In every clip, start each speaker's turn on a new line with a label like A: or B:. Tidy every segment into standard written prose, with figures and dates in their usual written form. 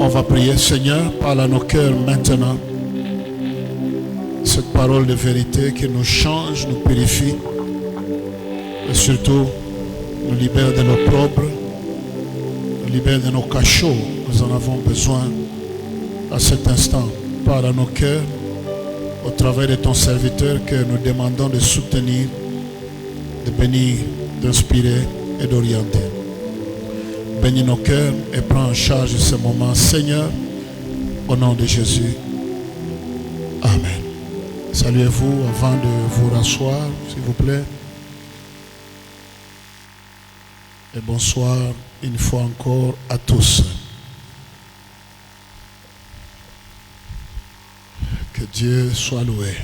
A: On va prier. Seigneur, parle à nos cœurs maintenant. Cette parole de vérité qui nous change, nous purifie et surtout nous libère de l'opprobre, nous libère de nos cachots. Nous en avons besoin à cet instant. Parle à nos cœurs au travers de ton serviteur que nous demandons de soutenir, de bénir, d'inspirer et d'orienter. Bénis nos cœurs et prends en charge ce moment, Seigneur, au nom de Jésus. Amen. Saluez-vous avant de vous rasseoir, s'il vous plaît. Et bonsoir une fois encore à tous. Que Dieu soit loué.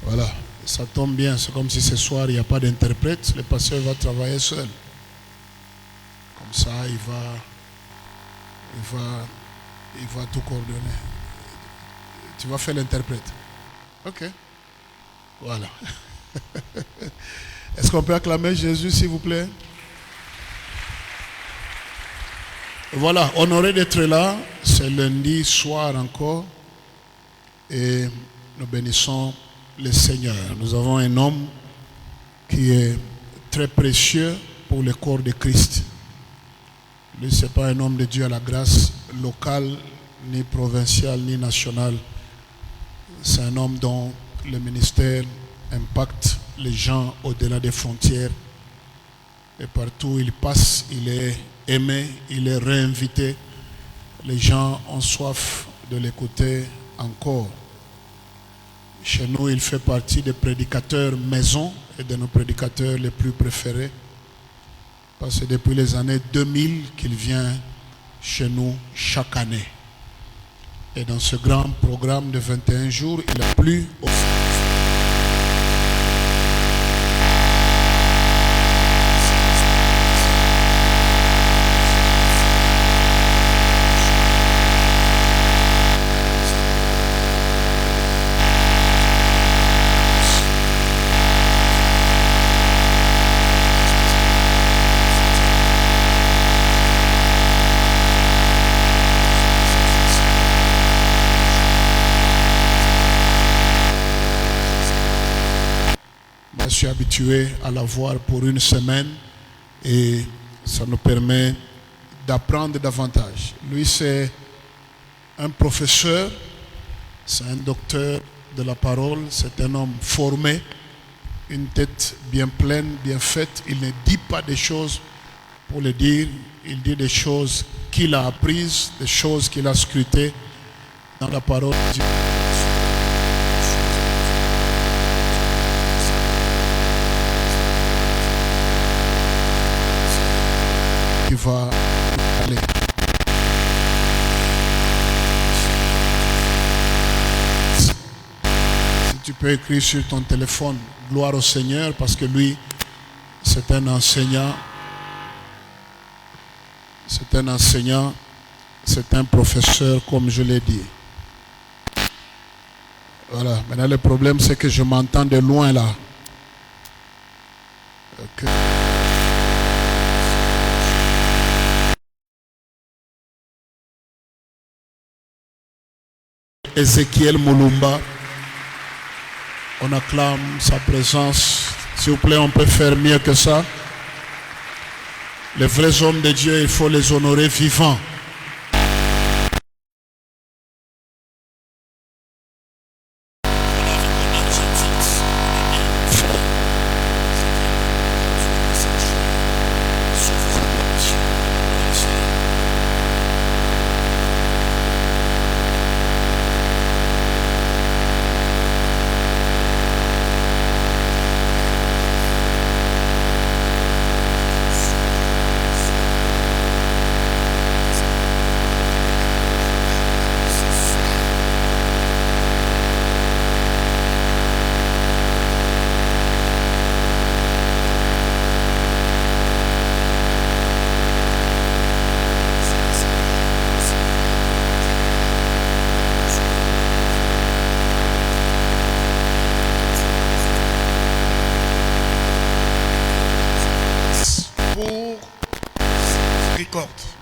A: Voilà, ça tombe bien, c'est comme si ce soir il n'y a pas d'interprète, le pasteur va travailler seul. Comme ça, il va tout coordonner. Tu vas faire l'interprète. Ok. Voilà. Est-ce qu'on peut acclamer Jésus, s'il vous plaît? Voilà, honoré d'être là. C'est lundi soir encore. Et nous bénissons le Seigneur. Nous avons un homme qui est très précieux pour le corps de Christ. Lui, ce n'est pas un homme de Dieu à la grâce locale, ni provinciale, ni nationale. C'est un homme dont le ministère impacte les gens au-delà des frontières. Et partout où il passe, il est aimé, il est réinvité. Les gens ont soif de l'écouter encore. Chez nous, il fait partie des prédicateurs maison et de nos prédicateurs les plus préférés. Parce que depuis les années 2000 qu'il vient chez nous chaque année. Et dans ce grand programme de 21 jours, il a plu au... Je suis habitué à la voir pour une semaine et ça nous permet d'apprendre davantage. Lui, c'est un professeur, c'est un docteur de la parole, c'est un homme formé, une tête bien pleine, bien faite. Il ne dit pas des choses pour le dire, il dit des choses qu'il a apprises, des choses qu'il a scrutées dans la parole de Dieu. Qui va aller. Si tu peux écrire sur ton téléphone, gloire au Seigneur, parce que lui, c'est un enseignant. C'est un enseignant, c'est un professeur, comme je l'ai dit. Voilà, maintenant le problème, c'est que je m'entends de loin là. Okay. Ézéchiel Moulumba, on acclame sa présence. S'il vous plaît, on peut faire mieux que ça. Les vrais hommes de Dieu, il faut les honorer vivants.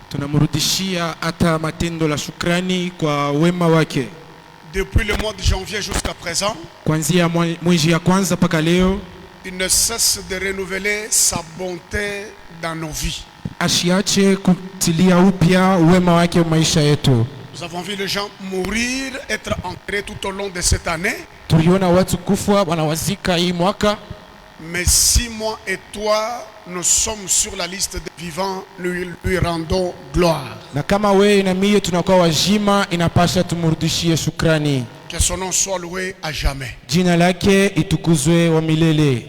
B: tunamrudishia hata matendo la shukrani kwa wema wake.
A: Depuis le mois de janvier jusqu'à présent,
B: Kuanzia mwezi ya kwanza mpaka leo,
A: il ne cesse de renouveler sa bonté dans nos vies.
B: Ashiache kutilia upya wema wake maisha yetu.
A: Nous avons vu les gens mourir, être enterrés tout au long de cette année.
B: Tuliona watu kufa wanawazika hii mwaka.
A: Mais si moi et toi, nous sommes sur la liste des vivants, nous lui rendons gloire.
B: Na kama wewe na mimi tunakuwa wajima, inapasha tumrudishie shukrani.
A: Que son nom soit loué à jamais.
B: Jina lake itukuzwe wa milele.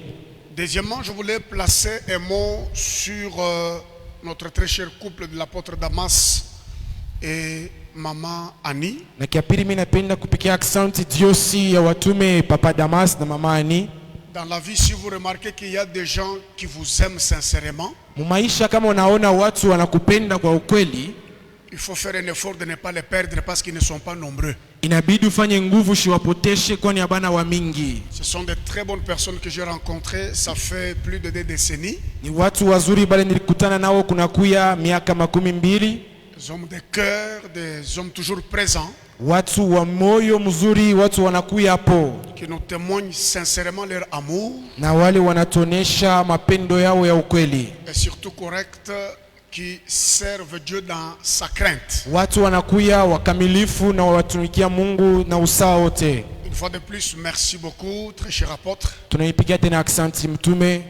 A: Deuxièmement, je voulais placer un mot sur notre très cher couple de l'apôtre Damas et maman Annie.
B: Na kia pili mimi napenda kupikia aksanti diosi ya watume Papa Damas na mama Annie.
A: Dans la vie, si vous remarquez qu'il y a des gens qui vous aiment sincèrement,
B: Mumaisha kama unaona watu wanakupenda kwa ukweli,
A: il faut faire un effort de ne pas les perdre parce qu'ils ne sont pas nombreux.
B: inabidi ufanye nguvu shiwapoteshe kwani abana wa mingi.
A: Ce sont de très bonnes personnes que j'ai rencontrées, ça fait plus de 2 décennies.
B: Ni watu wazuri bale nilikutana nao kunakuya miaka 12.
A: Des hommes de cœur, des hommes toujours présents,
B: Watu wa moyo mzuri, watu wanakuya hapo
A: qui nous témoignent sincèrement leur amour
B: na wale wanatonesha mapendo yao ya ukweli.
A: et surtout correct, qui servent Dieu dans sa crainte.
B: Watu wanakuya wakamilifu na watumikia Mungu na usawa wote.
A: Une fois de plus, merci beaucoup, très cher apôtre.
B: Tunaipigia tena aksanti mtume.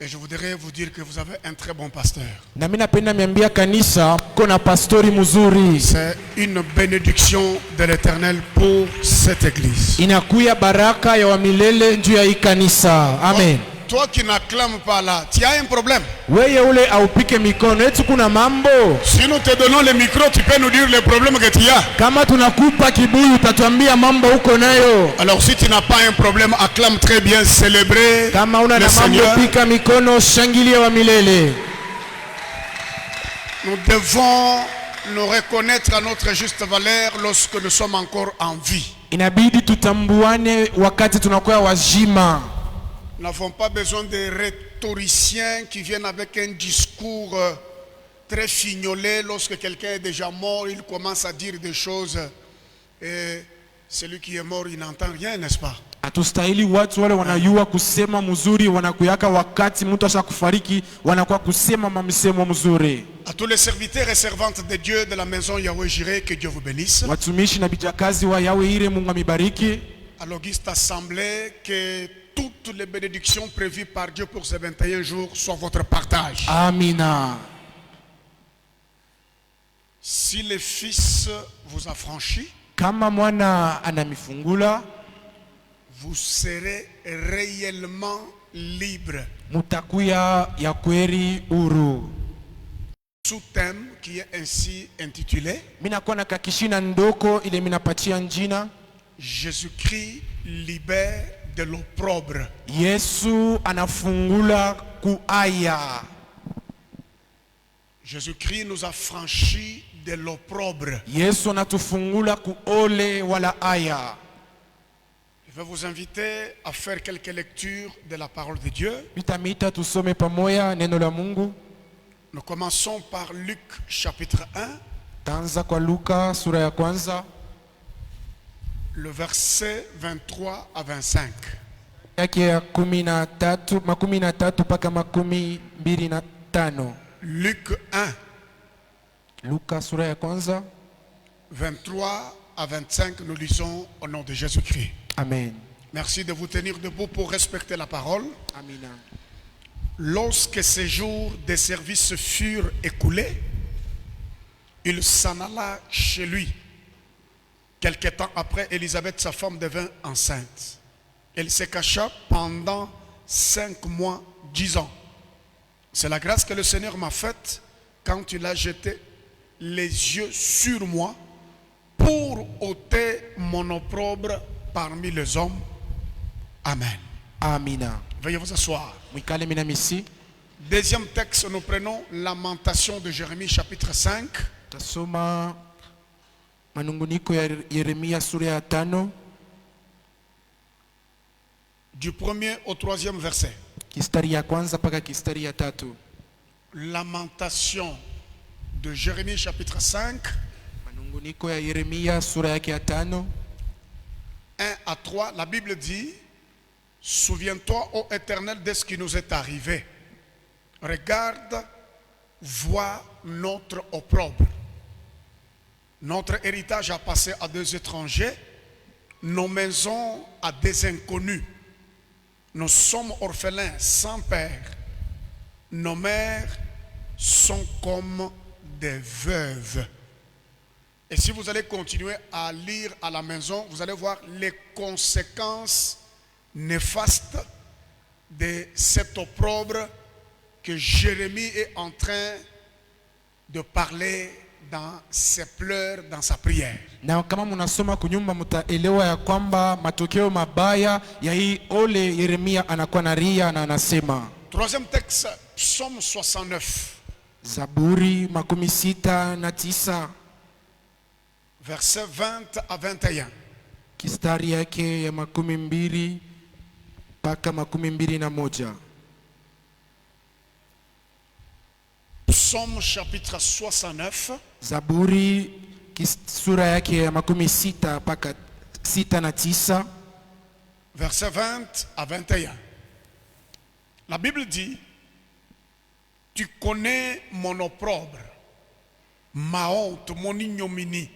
A: Et je voudrais vous dire que vous avez un très bon pasteur.
B: Na mimi napenda miambia kanisa kuna pastori mzuri.
A: C'est une bénédiction de l'Éternel pour cette église.
B: Inakuya baraka ya wa milele juu ya hii kanisa. Amen.
A: Toi qui n'acclames pas là, tu as un problème.
B: Wewe ule aupike mikono, eti kuna mambo.
A: Si nous te donnons le micro, tu peux nous dire les problèmes que tu as.
B: Kama tunakupa kibuyu utatuambia mambo uko nayo.
A: Alors si tu n'as pas un problème, acclame très bien, célébrer
B: Kama una
A: le
B: na mambo,
A: Seigneur.
B: pika mikono, shangilia wa milele.
A: Nous devons nous reconnaître à notre juste valeur lorsque nous sommes encore en vie.
B: Inabidi tutambuane wakati tunakuwa wajima.
A: Nous n'avons pas besoin de rhétoriciens qui viennent avec un discours très fignolé. Lorsque quelqu'un est déjà mort, il commence à dire des choses et celui qui est mort, il n'entend rien, n'est-ce pas?
B: Hatustahili watu wale wanayua kusema mzuri, wanakuyaka wakati mtu ashakufariki wanakuwa kusema mamsemo mzuri.
A: À tous les serviteurs et servantes de Dieu de la maison Yahweh Jireh, que Dieu vous bénisse.
B: Watumishi na bijakazi wa Yahweh Ire, Mungu amibariki.
A: À l'Auguste Assemblée, que toutes les bénédictions prévues par Dieu pour ces 21 jours soient votre partage.
B: Amina.
A: Si le Fils vous affranchit,
B: Kama mwana anamifungula,
A: vous serez réellement libre.
B: mutakuya ya kweri uru.
A: Sous-thème qui est ainsi intitulé
B: Mina kwa na kakishina ndoko ile minapatia njina
A: Jésus-Christ libère de l'opprobre.
B: Yesu anafungula kuaya.
A: Jésus-Christ nous a franchis de l'opprobre.
B: Yesu anatufungula kuole wala aya.
A: Je vais vous inviter à faire quelques lectures de la parole de Dieu.
B: Mitamita tusome pamoja neno la Mungu.
A: Nous commençons par Luc chapitre 1,
B: Tanza kwa Luka sura ya kwanza,
A: le verset 23 à 25.
B: yake ya 13 mpaka 25.
A: Luc 1,
B: Luka sura ya kwanza.
A: 23 à 25, nous lisons au nom de Jésus-Christ.
B: Amen.
A: Merci de vous tenir debout pour respecter la parole.
B: Amina.
A: Lorsque ces jours de service furent écoulés, il s'en alla chez lui. Quelque temps après, Élisabeth, sa femme, devint enceinte. Elle se cacha pendant 5 mois, disant: c'est la grâce que le Seigneur m'a faite quand il a jeté les yeux sur moi pour ôter mon opprobre parmi les hommes. Amen.
B: Amina.
A: Veuillez vous asseoir.
B: Mwikale minamisi.
A: Deuxième texte, nous prenons Lamentation de Jérémie chapitre 5.
B: Tasoma manunguniko ya Yeremia sura ya 5.
A: Du 1er au 3e verset.
B: Kistari ya kwanza mpaka kistari ya 3.
A: Lamentation de Jérémie chapitre 5,
B: Manunguniko ya Yeremia sura yake ya 5.
A: 1 à 3, la Bible dit, souviens-toi, ô Éternel, de ce qui nous est arrivé. Regarde, vois notre opprobre. Notre héritage a passé à des étrangers, nos maisons à des inconnus. Nous sommes orphelins sans père. Nos mères sont comme des veuves. Et si vous allez continuer à lire à la maison, vous allez voir les conséquences néfastes de cet opprobre que Jérémie est en train de parler dans ses pleurs, dans sa prière.
B: Na kama munasoma kunyumba mtaelewa ya kwamba matokeo mabaya ya hii ole Yeremia anakuwa na ria na anasema.
A: Troisième texte, Psaume 69.
B: Zaburi 69
A: Versets 20 à 21.
B: kistari yake ya 12 mpaka 21.
A: Psaume chapitre 69.
B: Zaburi sura yake ya 16 mpaka 69.
A: Versets 20 à 21. La Bible dit, tu connais mon opprobre, ma honte, mon ignominie.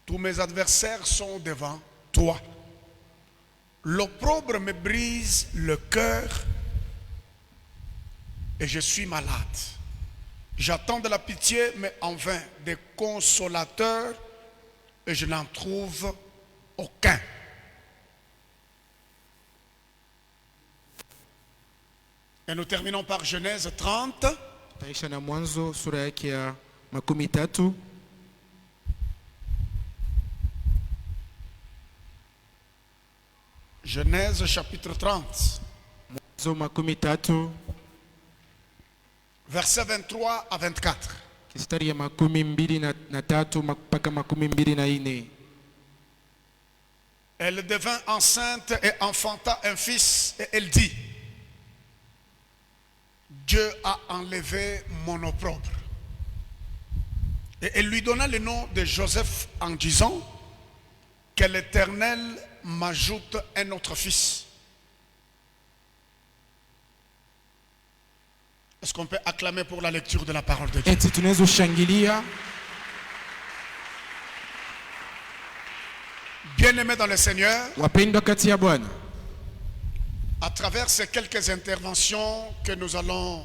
A: Tous mes adversaires sont devant toi. L'opprobre me brise le cœur et je suis malade. J'attends de la pitié, mais en vain, des consolateurs, et je n'en trouve aucun. Et nous terminons par Genèse 30.
B: Taisha na Mwanzo sura yake ya 13.
A: Genèse chapitre 30.
B: Mwanzo 13
A: Versets 23 à 24.
B: kistari ya 23 mpaka 24.
A: Elle devint enceinte et enfanta un fils, et elle dit, Dieu a enlevé mon opprobre. Et elle lui donna le nom de Joseph en disant, que l'Éternel m'ajoute un autre fils. Est-ce qu'on peut acclamer pour la lecture de la parole de Dieu?
B: Eti tunaweza shangilia.
A: Bien-aimés dans le Seigneur,
B: Wapendwa kati ya Bwana,
A: à travers ces quelques interventions que nous allons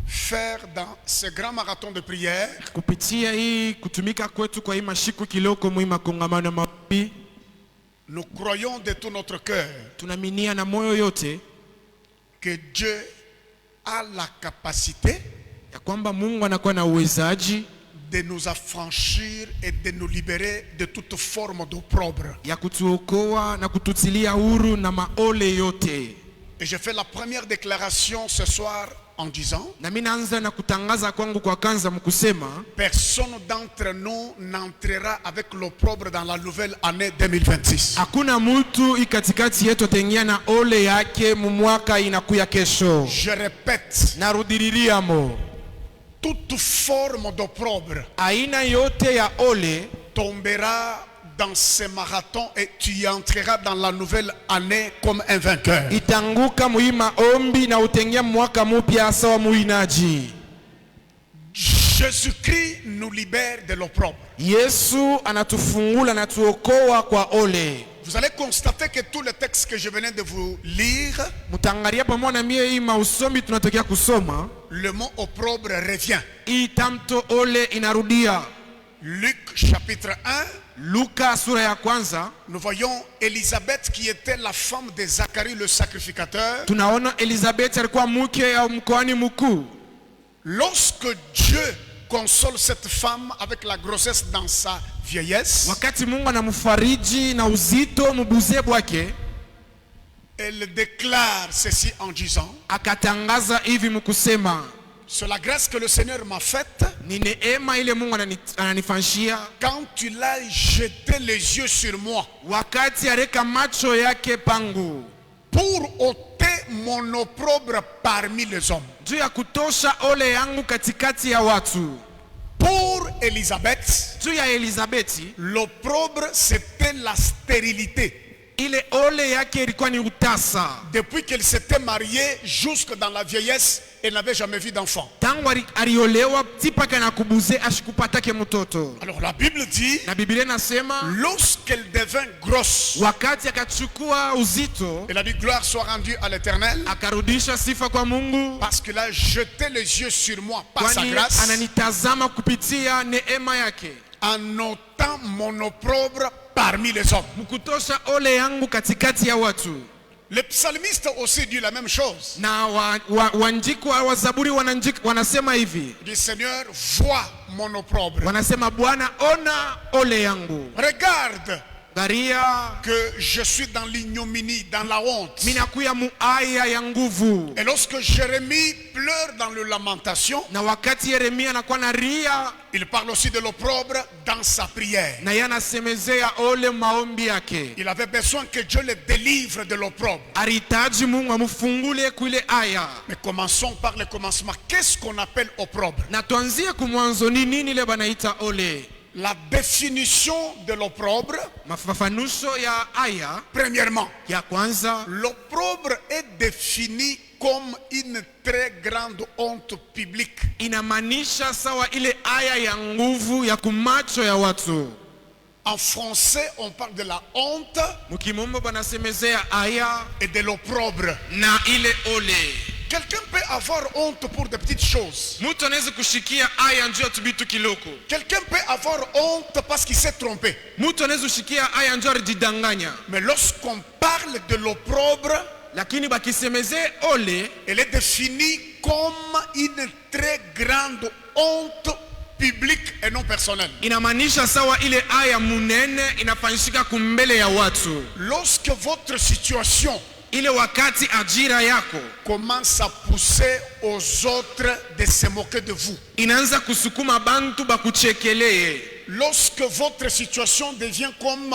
A: faire dans ce grand marathon de prière,
B: kupitia hii kutumika kwetu kwa hii mashiku kiloko muima kongamano ya maombi,
A: nous croyons de tout notre cœur
B: tunaminia na moyo yote
A: que Dieu a la capacité
B: ya kwamba Mungu anakuwa na uwezaji
A: de nous affranchir et de nous libérer de toute forme d'opprobre.
B: ya kutuokoa na kututilia huru na maole yote.
A: Et je fais la première déclaration ce soir en disant,
B: Na mimi naanza na kutangaza kwangu kwa kanza mkusema,
A: personne d'entre nous n'entrera avec l'opprobre dans la nouvelle année 2026.
B: hakuna mtu ikatikati yetu ataingia na ole yake mwaka inakuya kesho.
A: Je répète,
B: Narudiririamo,
A: toute forme d'opprobre
B: aina yote ya ole
A: tombera dans ce marathon et tu y entreras dans la nouvelle année comme un vainqueur.
B: itanguka muima ombi na utengia mwaka mupya sawa muinaji.
A: Jésus-Christ nous libère de l'opprobre.
B: Yesu anatufungula na tuokoa kwa ole.
A: Vous allez constater que tous les textes que je venais de vous lire,
B: Mutangalia pamoja na mie hii mausomi tunatokea kusoma,
A: le mot opprobre revient.
B: hii tamto ole inarudia.
A: Luc chapitre 1,
B: Luka sura ya kwanza,
A: nous voyons Élisabeth qui était la femme de Zacharie le sacrificateur.
B: tunaona Elizabeth alikuwa mke au mkoani mkuu.
A: Lorsque Dieu console cette femme avec la grossesse dans sa vieillesse,
B: Wakati Mungu anamfariji na uzito mbuze bwake,
A: elle déclare ceci en disant,
B: akatangaza hivi mkusema,
A: c'est la grâce que le Seigneur m'a faite
B: ni neema ile Mungu ananifanyia
A: quand tu l'as jeté les yeux sur moi
B: wakati areka macho yake pangu,
A: pour ôter mon opprobre parmi les hommes.
B: juu ya kutosha ole yangu katikati ya watu,
A: Pour Élisabeth,
B: juu ya Elizabeti,
A: l'opprobre c'était la stérilité.
B: ile ole yake ilikuwa ni utasa.
A: Depuis qu'elle s'était mariée jusque dans la vieillesse, elle n'avait jamais vu d'enfant.
B: Tangu aliolewa tipaka na kubuze ashikupatake mtoto.
A: Alors la Bible dit,
B: Na Biblia inasema
A: lorsqu'elle devint grosse,
B: wakati akachukua uzito,
A: elle a dit gloire soit rendue à l'Éternel,
B: akarudisha sifa kwa Mungu,
A: parce qu'il a jeté les yeux sur moi par sa
B: kwani
A: grâce,
B: ananitazama kupitia neema yake,
A: en ôtant mon opprobre parmi les hommes.
B: mkutosha ole yangu katikati ya watu.
A: Le psalmiste aussi dit la même chose.
B: Na wanjiko wa Zaburi wanasema hivi,
A: Il dit Seigneur, vois mon opprobre.
B: wanasema Bwana, ona ole yangu,
A: Regarde
B: garia
A: que je suis dans l'ignominie, dans la honte.
B: minakuya muaya ya nguvu.
A: Et lorsque Jérémie pleure dans le lamentation,
B: Na wakati Yeremia anakuwa na ria,
A: il parle aussi de l'opprobre dans sa prière.
B: na yeye anasemezea ole maombi yake.
A: Il avait besoin que Dieu le délivre de l'opprobre.
B: Alihitaji Mungu amufungule kuile aya.
A: Mais commençons par le commencement. Qu'est-ce qu'on appelle opprobre?
B: Na tuanzie kumwanzo, ni nini ile banaita ole?
A: La définition de l'opprobre,
B: Mafafanusho ya aya
A: premièrement,
B: ya kwanza,
A: l'opprobre est défini comme une très grande honte publique.
B: inamaanisha sawa ile aya ya nguvu ya kumacho ya watu.
A: En français, on parle de la honte
B: Mukimombo banasemezea aya
A: et de l'opprobre.
B: na ile ole.
A: Quelqu'un peut avoir honte pour des petites choses.
B: Mtu anaweza kushikia aya njoo tubitu kiloko.
A: Quelqu'un peut avoir honte parce qu'il s'est trompé.
B: Mtu anaweza kushikia aya njoo alijidanganya.
A: Mais lorsqu'on parle de l'opprobre,
B: Lakini bakisemeze ole,
A: elle est définie comme une très grande honte publique et non personnelle.
B: inamaanisha sawa ile aya munene inafanyishika kumbele ya watu.
A: Lorsque votre situation
B: Ile wakati ajira yako
A: commence à pousser aux autres de se moquer de vous.
B: inaanza kusukuma bantu bakuchekelee.
A: Lorsque votre situation devient comme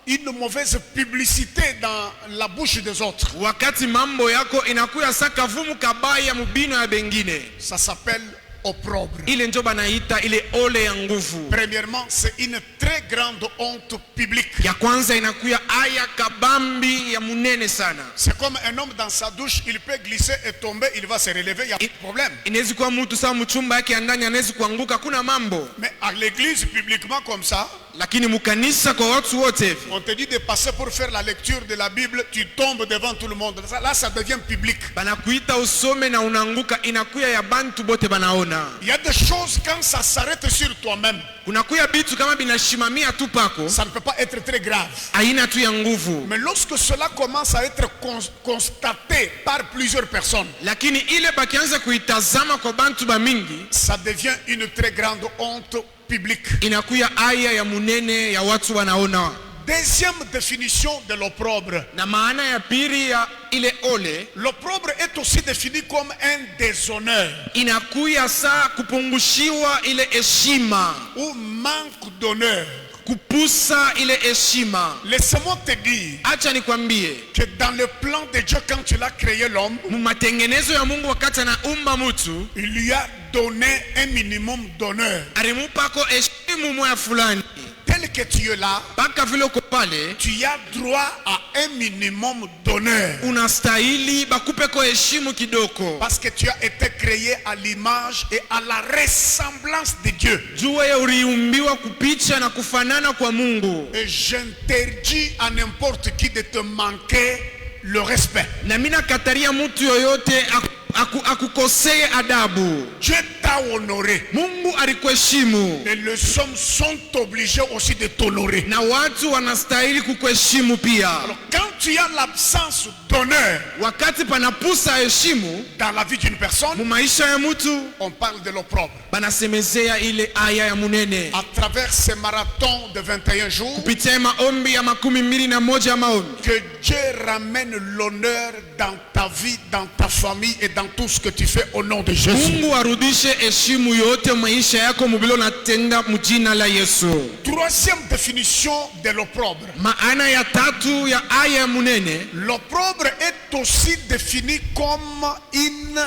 A: une mauvaise publicité dans la bouche des autres.
B: Wakati mambo yako inakuya sakavumu kabaya mubino ya bengine,
A: Ça s'appelle opprobre.
B: ile njo banaita ile ole ya nguvu.
A: Premièrement, c'est une très grande honte publique.
B: Ya kwanza inakuya aya kabambi ya munene sana.
A: C'est comme un homme dans sa douche, il peut glisser et tomber, il va se relever, il n'y a pas de problème.
B: Inawezi kuwa mtu sawa mchumba yake ya ndani anawezi kuanguka, kuna mambo.
A: Mais à l'église, publiquement comme ça,
B: Lakini mukanisa kwa watu wote hivi,
A: on te dit de passer pour faire la lecture de la Bible, tu tombes devant tout le monde. Là, ça devient public.
B: banakuita usome na unaanguka, inakuya ya bantu bote banaona.
A: Il y a des choses, quand ça s'arrête sur toi-même,
B: Kunakuya bitu kama binashimamia tu pako,
A: ça ne peut pas être très grave.
B: aina tu ya nguvu.
A: Mais lorsque cela commence à être constaté par plusieurs personnes,
B: Lakini ile bakianza kuitazama kwa bantu ba mingi,
A: ça devient une très grande honte publique.
B: inakuya aya ya munene ya watu wanaona.
A: Deuxième définition de l'opprobre.
B: Na maana ya pili ya ile ole,
A: L'opprobre est aussi défini comme un déshonneur
B: inakuya saa kupungushiwa ile heshima,
A: ou manque d'honneur.
B: kupusa ile heshima.
A: Laisse-moi te dire
B: Acha nikwambie,
A: que dans le plan de Dieu, quand il a créé l'homme,
B: mumatengenezo ya Mungu wakati anaumba mtu,
A: il lui a donné un minimum d'honneur.
B: alimupako heshima moya fulani.
A: Tel que tu es là,
B: Paka vile uko pale,
A: tu as droit à un minimum d'honneur.
B: unastahili bakupeko heshima kidoko.
A: Parce que tu as été créé à l'image et à la ressemblance de Dieu.
B: Juu wewe uliumbiwa kupicha na kufanana kwa Mungu.
A: Et j'interdis à n'importe qui de te manquer le respect.
B: Na mimi nakataria mtu yoyote akukosee adabu.
A: Dieu t'a honoré.
B: Mungu alikuheshimu.
A: Et les hommes sont obligés aussi de t'honorer.
B: Na watu wanastahili kukuheshimu pia.
A: Alors quand tu as l'absence d'honneur
B: Wakati panapusa heshimu
A: dans la vie d'une personne,
B: mu maisha ya mtu,
A: on parle de l'opprobre.
B: banasemezea ile aya ya munene.
A: À travers ces marathons de 21 jours,
B: Kupitia maombi ya 21 ya maombi,
A: que Dieu ramène l'honneur dans ta vie, dans ta famille et dans tout ce que tu fais au nom de Jésus.
B: Mungu arudishe heshimu yote maisha yako mubilo natenda mujina la Yesu.
A: Troisième définition de l'opprobre.
B: Maana ya tatu ya aya ya munene,
A: L'opprobre est aussi défini comme une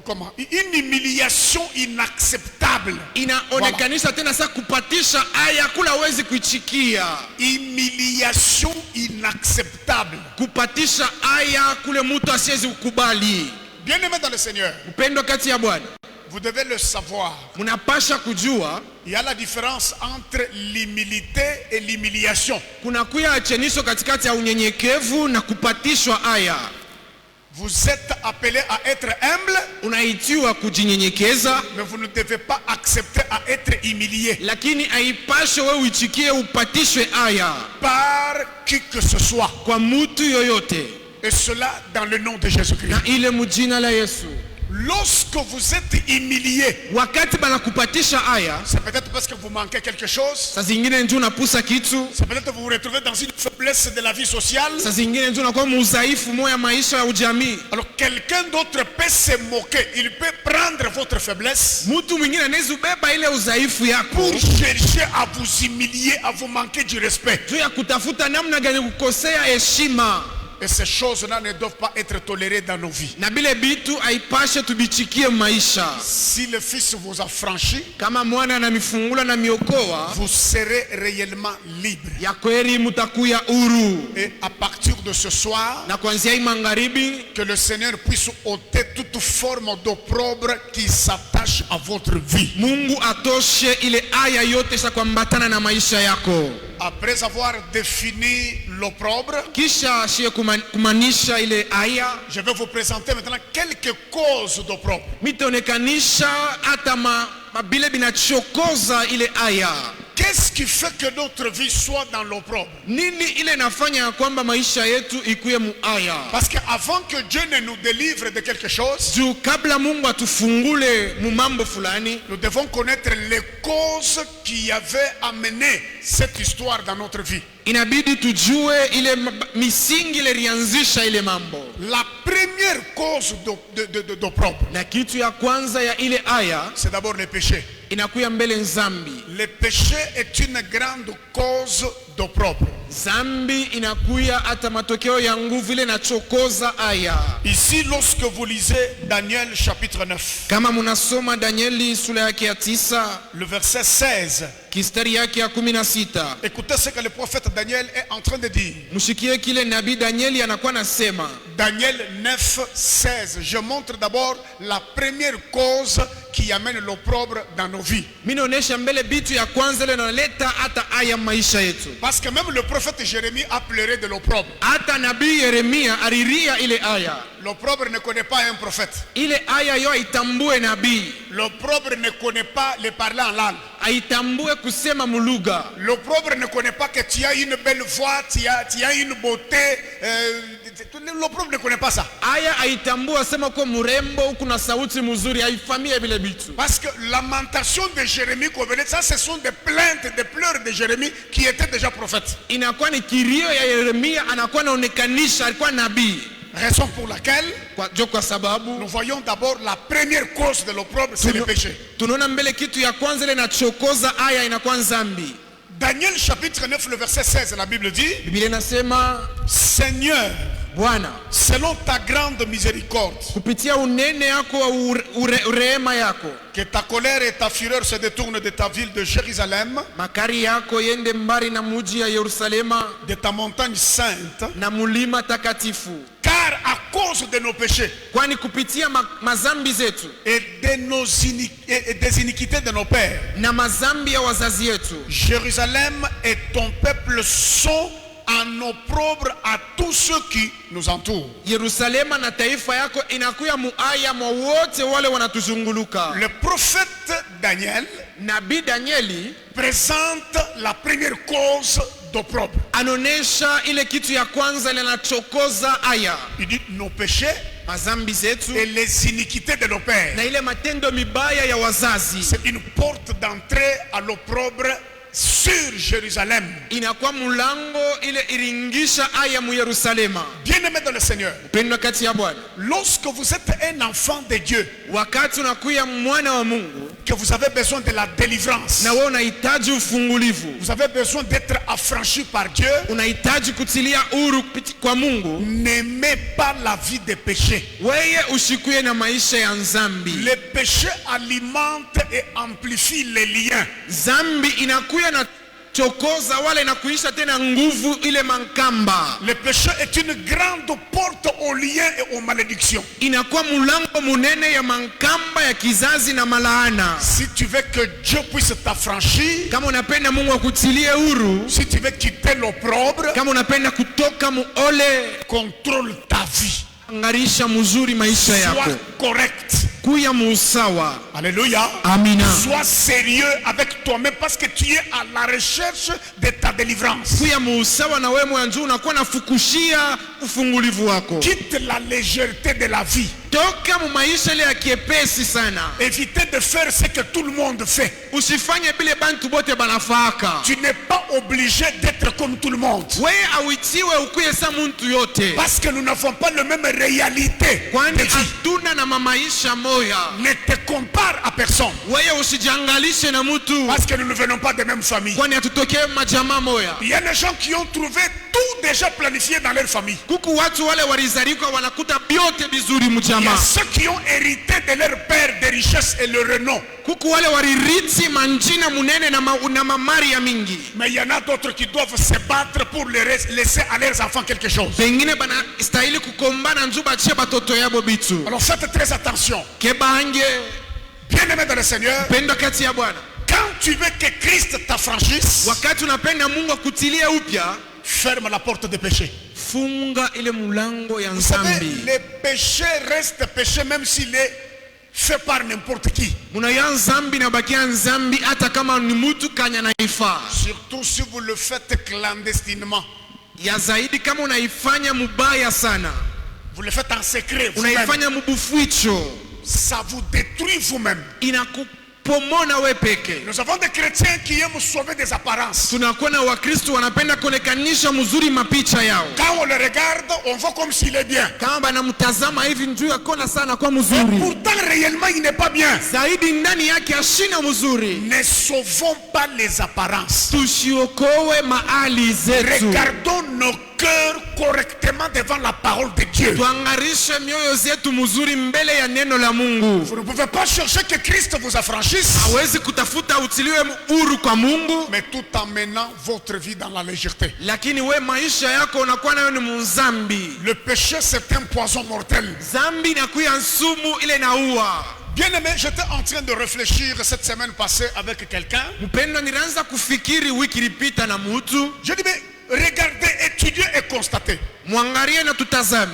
A: comment, une humiliation inacceptable.
B: Inaonekanisha tena sasa kupatisha aya kula wezi kuichikia.
A: Humiliation inacceptable.
B: Kupatisha aya kule mtu asiwezi kukubali.
A: Bien-aimé dans le Seigneur,
B: Upendo kati ya Bwana,
A: vous devez le savoir.
B: mnapasha kujua
A: Il y a la différence entre l'humilité et l'humiliation.
B: kuna kuya achenisho katikati ya unyenyekevu na kupatishwa aya.
A: Vous êtes appelé à être humble,
B: Unaitiwa kujinyenyekeza,
A: mais vous ne devez pas accepter à être humilié
B: lakini haipashe wewe uichikie upatishwe aya
A: par qui que ce soit.
B: kwa mtu yoyote,
A: Et cela dans le nom de Jésus-Christ.
B: na ile mjina la Yesu.
A: Lorsque vous êtes humilié,
B: Wakati banakupatisha aya,
A: c'est peut-être parce que vous manquez quelque chose.
B: saa zingine ndio unapusa kitu,
A: C'est peut-être que vous vous retrouvez dans une faiblesse de la vie sociale.
B: saa zingine ndio unakuwa mudhaifu moya maisha ya ujamii.
A: Alors quelqu'un d'autre peut se moquer. Il peut prendre votre faiblesse
B: Mtu mwingine anaweza ubeba ile udhaifu yako
A: pour chercher à vous humilier, à vous manquer du respect.
B: juu ya kutafuta namna gani kukosea heshima,
A: Et ces choses-là ne doivent pas être tolérées dans nos vies.
B: na bile bitu haipashe tubichikie maisha.
A: Si le Fils vous a franchi,
B: Kama mwana na mifungula na miokoa
A: vous serez réellement libre.
B: ya kweli, mutakuya huru.
A: Et à partir de ce soir,
B: Na kuanzia hii magharibi,
A: que le Seigneur puisse ôter toute forme d'opprobre qui s'attache à votre vie.
B: Mungu atoshe ile aya yote sa kuambatana na maisha yako.
A: Après avoir défini l'opprobre,
B: Kisha shie kumanisha ile aya,
A: je vais vous présenter maintenant quelques causes d'opprobre.
B: mitaonekanisha hata mabile binachokoza ile aya.
A: Qu'est-ce qui fait que notre vie soit dans l'opprobre?
B: Nini ile nafanya ya kwamba maisha yetu ikuye mu aya?
A: Parce qu'avant que Dieu ne nous délivre de quelque chose,
B: Juu kabla Mungu atufungule mu mambo fulani,
A: nous devons connaître les causes qui avaient amené cette histoire dans notre vie.
B: inabidi tujue ile misingi ile rianzisha ile mambo.
A: La première cause d'opprobre,
B: Na kitu ya kwanza ya ile aya
A: c'est d'abord le péché.
B: inakuya mbele nzambi.
A: Le péché est une grande cause d'opprobre.
B: Zambi inakuya hata matokeo ya nguvu ile nachokoza aya.
A: Ici, lorsque vous lisez Daniel chapitre 9,
B: Kama munasoma Danieli sura yake ya 9
A: le verset 16,
B: kistari yake ya 16,
A: écoutez ce que le prophète Daniel est en train de dire.
B: mshikie kile nabii Danieli anakuwa nasema.
A: Daniel 9, 16. Je montre d'abord la première cause qui amène l'opprobre dans nos vies.
B: Minaonesha mbele bitu ya kwanza ile inaleta hata aya maisha yetu.
A: Parce que même le prophète Jérémie a pleuré de l'opprobre.
B: Hata nabii Yeremia aliria ile aya.
A: L'opprobre ne connaît pas un prophète.
B: Ile aya yo haitambue nabii,
A: L'opprobre ne connaît pas le parler en langue.
B: haitambue kusema muluga.
A: L'opprobre ne connaît pas que tu as une belle voix, tu as une beauté. L'opprobre ne connaît pas ça.
B: Aya haitambue asema kwa murembo huku na sauti mzuri, haifamia vile bitu.
A: Parce que lamentation de Jérémie, ça ce sont des plaintes, des pleurs de Jérémie qui était déjà prophète.
B: Inakuwa ni kilio ya Yeremia, anakuwa naonekanisha alikuwa nabii.
A: Raison pour laquelle
B: Kwa sababu
A: nous voyons d'abord la première cause de l'opprobre, c'est le péché.
B: tunaona mbele kitu ya kwanza ile inachokoza aya inakuwa nzambi.
A: Daniel chapitre 9, le verset 16, la Bible dit:
B: Biblia inasema,
A: Seigneur,
B: Bwana,
A: selon ta grande miséricorde,
B: kupitia unene yako wa rehema yako,
A: que ta colère et ta fureur se détournent de ta ville de Jérusalem,
B: makari yako yende mbali na muji ya Yerusalema
A: de ta montagne sainte,
B: na mulima takatifu.
A: car à cause de nos péchés
B: Kwani kupitia mazambi zetu
A: et des iniquités de nos pères,
B: na mazambi ya wazazi yetu,
A: Jérusalem et ton peuple sont en opprobre à tous ceux qui nous entourent.
B: Yerusalema na taifa yako inakuya muaya mwa wote wale wanatuzunguluka.
A: Le prophète Daniel
B: Nabii Danieli
A: présente la première cause d'opprobre.
B: anonesha ile kitu ya kwanza ile nachokoza aya,
A: Il dit nos péchés
B: mazambi zetu
A: et les iniquités de nos pères.
B: na ile matendo mibaya ya wazazi.
A: C'est une porte d'entrée à l'opprobre sur Jérusalem.
B: inakuwa mulango ile iringisha aya mu Yerusalema.
A: Bien-aimé dans le Seigneur,
B: Mpendwa kati ya Bwana,
A: lorsque vous êtes un enfant de Dieu,
B: wakati unakuya mwana wa Mungu
A: que vous avez besoin de la délivrance,
B: na wewe unahitaji ufungulivu,
A: vous avez besoin d'être affranchi par Dieu,
B: unahitaji kutilia huru kwa Mungu,
A: n'aimez pas la vie de péché.
B: wewe ushikuye na maisha ya nzambi.
A: Le péché alimente et amplifie les liens.
B: Zambi inakuya na chokoza wala inakuisha tena nguvu ile mankamba.
A: Le péché est une grande porte aux liens et aux malédictions.
B: Inakuwa mulango munene ya mankamba ya kizazi na malaana.
A: Si tu veux que Dieu puisse t'affranchir,
B: Kama unapenda Mungu akutilie huru,
A: si tu veux quitter l'opprobre,
B: kama unapenda kutoka muole,
A: contrôle ta vie.
B: angarisha mzuri maisha yako,
A: Sois correct.
B: kuya musawa.
A: Alléluia.
B: Amina.
A: Sois sérieux avec toi-même parce que tu es à la recherche de ta délivrance.
B: Kuya musawa na wewe mwanzo unakuwa nafukushia ufungulivu wako.
A: Quitte la légèreté de la vie.
B: Toka mu maisha ile ya kiepesi sana.
A: Évitez de faire ce que tout le monde fait.
B: Usifanye bile bantu bote banafaka.
A: Tu n'es pas obligé d'être comme tout le monde.
B: Wewe awitiwe ukuye sa muntu yote.
A: Parce que nous n'avons pas la même réalité de
B: Kwani
A: vie.
B: hatuna na maisha moya.
A: Ne te compare à personne.
B: Wewe usijiangalishe na mtu.
A: Parce que nous ne venons pas de même famille.
B: Kwani hatutokee majamaa moya.
A: Il y a des gens qui ont trouvé tout déjà planifié dans leur famille.
B: Kuku watu wale walizalika wanakuta biote bizuri
A: Il y
B: mjamaa.
A: a ceux qui ont hérité de leur père des richesses et le renom.
B: Kuku wale waririti manjina munene na mamari ya mingi.
A: Mais il y en a d'autres qui doivent se battre pour laisser à leurs enfants quelque chose.
B: Pengine bana stahili kukombana njuba chia batoto yabo bitu.
A: Alors faites très attention.
B: Kebange
A: Bien-aimé dans le Seigneur,
B: pendo kati ya Bwana.
A: quand tu veux que Christ t'affranchisse,
B: Wakati unapenda Mungu akutilie upya,
A: ferme la porte des péchés.
B: funga ile mulango ya
A: Vous savez,
B: nzambi.
A: les péchés restent péchés même s'il est fait par n'importe qui.
B: Munaya nzambi na bakia nzambi hata kama ni mutu kanya naifa.
A: Surtout si vous le faites clandestinement.
B: Ya zaidi kama unaifanya mubaya sana.
A: Vous le faites en secret. Vous-même.
B: Unaifanya mubufuicho.
A: Ça vous détruit vous-même.
B: Inakupomona we peke.
A: Nous avons des chrétiens qui aiment sauver des apparences.
B: Tunakuwa na Wakristo wanapenda kuonekanisha mzuri mapicha yao.
A: Quand on le regarde, on voit comme s'il est bien.
B: Kama banamtazama hivi njuu akona sana kwa
A: Mais
B: mzuri.
A: pourtant, réellement, il n'est pas bien.
B: Zaidi ndani yake ashina mzuri.
A: Ne sauvons pas les apparences.
B: Tusiokowe maali zetu.
A: Regardons nos cœurs correctement devant la parole de Dieu.
B: Tuangarishe mioyo zetu mzuri mbele ya neno la Mungu.
A: Vous ne pouvez pas chercher que Christ vous affranchisse,
B: Hawezi kutafuta utiliwe huru kwa Mungu,
A: mais tout en menant votre vie dans la légèreté.
B: lakini we maisha yako unakuwa nayo ni mzambi.
A: Le péché, c'est un poison mortel.
B: Zambi inakuya nsumu ile naua.
A: Bien-aimé, j'étais en train de réfléchir cette semaine passée avec quelqu'un.
B: Mpendo, nilianza kufikiri wiki ilipita na mtu.
A: Je dis, mais regardez, étudiez et constatez.
B: Mwangalie na tutazame.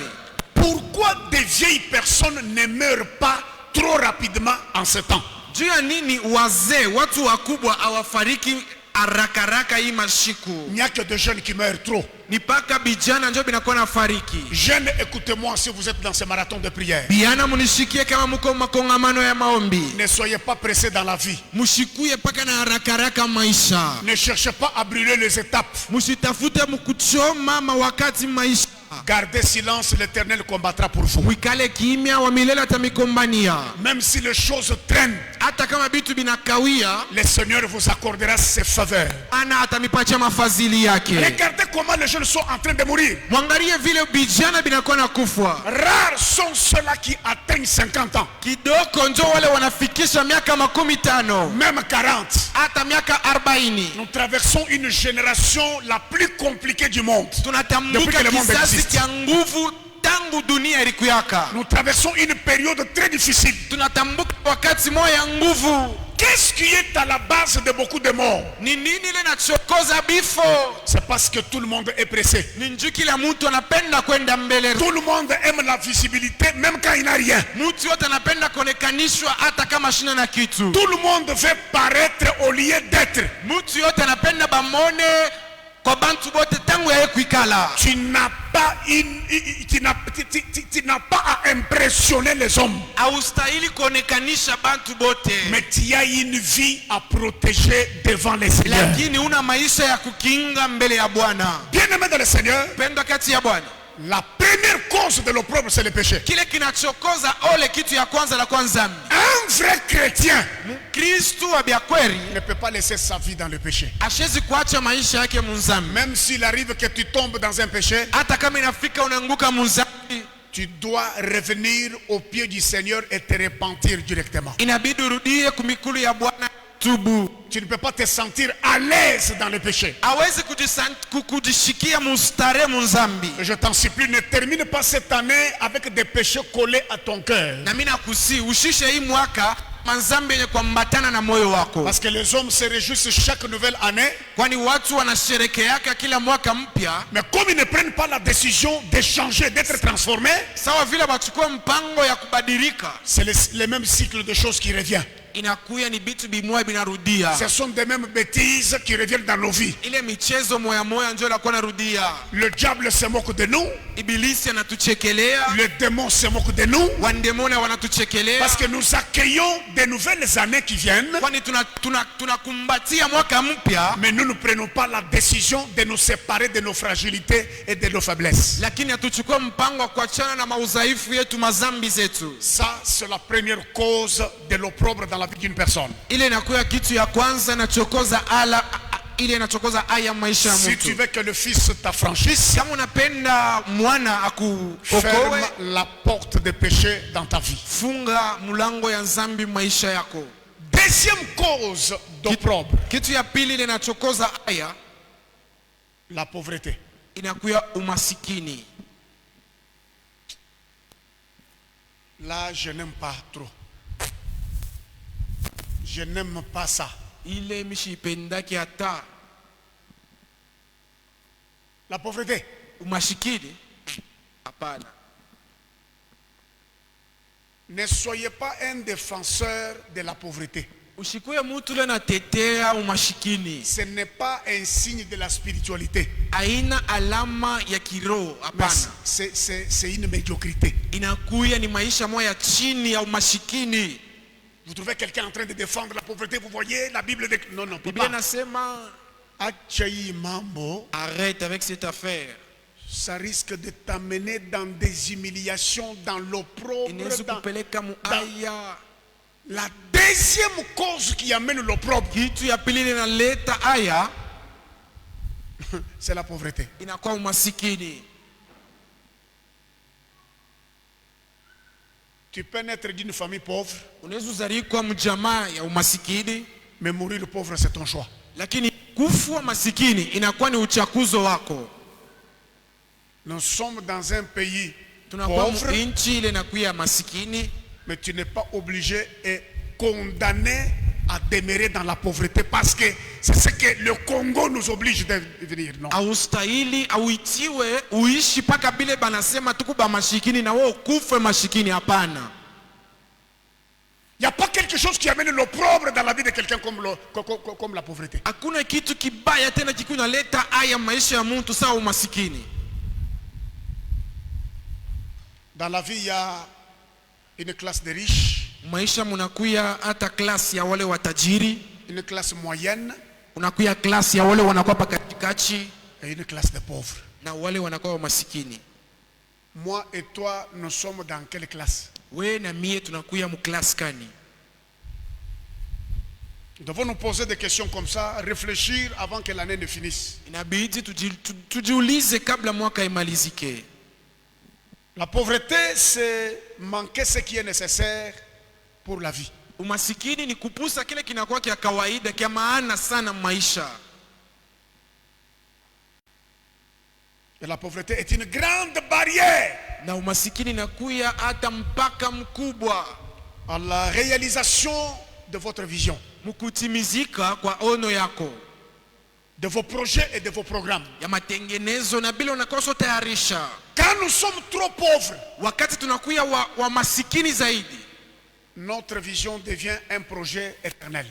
A: Pourquoi des vieilles personnes ne meurent pas trop rapidement en ce temps?
B: Juu ya nini wazee, watu wakubwa hawafariki haraka haraka hii mashiku?
A: Il n'y a que des jeunes qui meurent trop.
B: Ni paka bijana njo binakuwa nafariki.
A: Jeunes, écoutez-moi si vous êtes dans ce marathon de prière.
B: Biana munishikie kama muko makongamano ya maombi.
A: Ne soyez pas pressés dans la vie.
B: Mushikuye paka na haraka haraka maisha.
A: Ne cherchez pas à brûler les étapes.
B: Mushitafute mukuchoma mawakati maisha.
A: Gardez silence, l'Éternel combattra pour vous.
B: Mwikale kimya wa milele atamikombania.
A: Même si les choses traînent,
B: Hata kama bitu binakawia,
A: le Seigneur vous accordera ses faveurs.
B: ana atamipatia mafadhili yake.
A: Regardez comment les jeunes sont en train de mourir.
B: Mwangalie vile bijana binakuwa na kufa.
A: Rares sont ceux-là qui atteignent 50 ans,
B: Kidoko njo wale wanafikisha miaka 50,
A: même 40.
B: hata miaka 40.
A: Nous traversons une génération la plus compliquée du monde. Depuis
B: Tunatambuka
A: que le monde
B: kizazi
A: existe.
B: cha nguvu tangu dunia ilikuyaka.
A: Nous traversons une période très difficile.
B: Tunatambuka wakati moya nguvu.
A: Qu'est-ce qui est à la base de beaucoup de morts?
B: Ni nini ile nachokoza bifo?
A: C'est parce que tout le monde est pressé.
B: Ni njoo kila mtu anapenda kwenda mbele.
A: Tout le monde aime la visibilité même quand il n'a rien.
B: Mtu yote anapenda kuonekanishwa hata kama shina na kitu.
A: Tout le monde veut paraître au lieu d'être.
B: Mtu yote anapenda bamone kwa bantu bote tangu yaye kuikala.
A: Tu n'as pas tu n'as pas à impressionner les hommes.
B: Haustahili kuonekanisha bantu bote.
A: Mais tu as une vie à protéger devant les seigneurs.
B: Lakini una maisha ya kukinga mbele ya Bwana.
A: Bien-aimé dans le Seigneur,
B: Pendo kati ya Bwana.
A: la première cause de l'opprobre, c'est le péché.
B: Kile kinachokoza ole kitu ya kwanza la kwanza.
A: Un vrai chrétien
B: Mkristo wa biakweli
A: ne peut pas laisser sa vie dans le péché.
B: ashezi kuacha maisha yake munzambi.
A: Même s'il arrive que tu tombes dans un péché,
B: Hata kama inafika unaanguka munzambi,
A: tu dois revenir au pied du Seigneur et te repentir directement.
B: inabidi urudie kumikulu ya Bwana tubu.
A: Tu ne peux pas te sentir à l'aise dans le péché.
B: Hawezi kujishikia mustare munzambi.
A: Je t'en supplie, ne termine pas cette année avec des péchés collés à ton cœur.
B: Na mimi nakusi ushishe hii mwaka manzambi yenye kuambatana na moyo wako.
A: Parce que les hommes se réjouissent chaque nouvelle année.
B: Kwani watu wanasherekeaka kila mwaka mpya.
A: Mais comme ils ne prennent pas la décision de changer, d'être transformés,
B: Sawa vile bachukua mpango ya kubadilika.
A: c'est le même cycle de choses qui revient.
B: Inakuya ni bitu bimoya binarudia.
A: Ce sont des mêmes bêtises qui reviennent dans nos vies.
B: Ile michezo moya moya ndio inakuwa narudia.
A: Le diable se moque de nous.
B: Ibilisi anatuchekelea.
A: Le démon se moque de nous.
B: Wandemoni wanatuchekelea.
A: Parce que nous accueillons de nouvelles années qui viennent.
B: Kwani tunakumbatia mwaka mpya.
A: Mais nous ne prenons pas la décision de nous séparer de nos fragilités et de nos faiblesses.
B: Lakini hatuchukua mpango wa kuachana na maudhaifu yetu, mazambi zetu.
A: Ça, c'est la première cause de l'opprobre dans la vie d'une personne.
B: Ile inakuwa kitu ya kwanza inachokoza ile inachokoza aya maisha ya
A: Si
B: mtu.
A: tu veux que le fils t'affranchisse,
B: Kama unapenda mwana akuokoe,
A: ferme la porte de péché dans ta vie.
B: funga mlango ya zambi maisha yako.
A: Deuxième cause d'opprobre,
B: Kitu ya pili ile inachokoza aya
A: la pauvreté.
B: inakuwa umasikini.
A: Là, je n'aime pas trop. Je n'aime pas ça.
B: Ile mishipendaki hata.
A: La pauvreté.
B: Umashikini? Hapana.
A: Ne soyez pas un défenseur de la pauvreté.
B: Ushikuye mtu le natetea umashikini.
A: Ce n'est pas un signe de la spiritualité.
B: Aina alama ya kiroho, hapana.
A: C'est une médiocrité.
B: Inakuya ni maisha moya chini ya umashikini.
A: Vous trouvez quelqu'un en train de défendre la pauvreté, vous voyez la Bible de... Non, non,
B: Biblia
A: papa.
B: nasema
A: Achaï mambo,
B: arrête avec cette affaire.
A: ça risque de t'amener dans des humiliations, dans l'opprobre.
B: Inaweza kupeleka muaya.
A: La deuxième cause qui amène l'opprobre,
B: Kitu ya pili inaleta aya
A: c'est la pauvreté.
B: inakuwa umasikini.
A: Tu peux naître d'une famille pauvre,
B: Unaweza uzalikuwa mjamaa ya umasikini,
A: mais mourir pauvre, c'est ton choix.
B: lakini kufa masikini inakuwa ni uchakuzo wako.
A: Nous sommes dans un pays
B: Tunakuwa
A: pauvre,
B: nchi ile inakuwa masikini,
A: mais tu n'es pas obligé et condamné à demeurer dans la pauvreté parce que c'est ce que le Congo nous oblige de venir. Non.
B: haustahili auitiwe uishi paka bile banasema tukuba mashikini na wewe kufe mashikini. Hapana.
A: Il n'y a pas quelque chose qui amène l'opprobre dans la vie de quelqu'un comme la pauvreté.
B: Hakuna kitu kibaya tena kikunaleta aya maisha ya mtu sawa umasikini.
A: Dans la vie, il y a une classe de riches,
B: Maisha munakuya hata klasi ya wale watajiri,
A: une classe moyenne
B: unakuya klasi ya wale wanakuwa pakatikati
A: et une classe de pauvres.
B: na wale wanakuwa masikini.
A: Moi et toi, nous sommes dans quelle classe?
B: We na mie tunakuya mu klasi kani?
A: Nous devons nous poser des questions comme ça, réfléchir avant que l'année ne finisse.
B: Inabidi tujiulize kabla mwaka imalizike.
A: La pauvreté, c'est manquer ce qui est nécessaire pour la vie.
B: Umasikini ni kupusa kile kinakuwa kia kawaida kia maana sana maisha.
A: Et la pauvreté est une grande barrière
B: Na umasikini nakuya hata mpaka mkubwa
A: à la réalisation de votre vision,
B: mkutimizika kwa ono yako
A: de vos projets et de vos programmes.
B: ya matengenezo na bila unakosa tayarisha.
A: Quand nous sommes trop pauvres,
B: Wakati tunakuya wa masikini zaidi,
A: notre vision devient un projet éternel.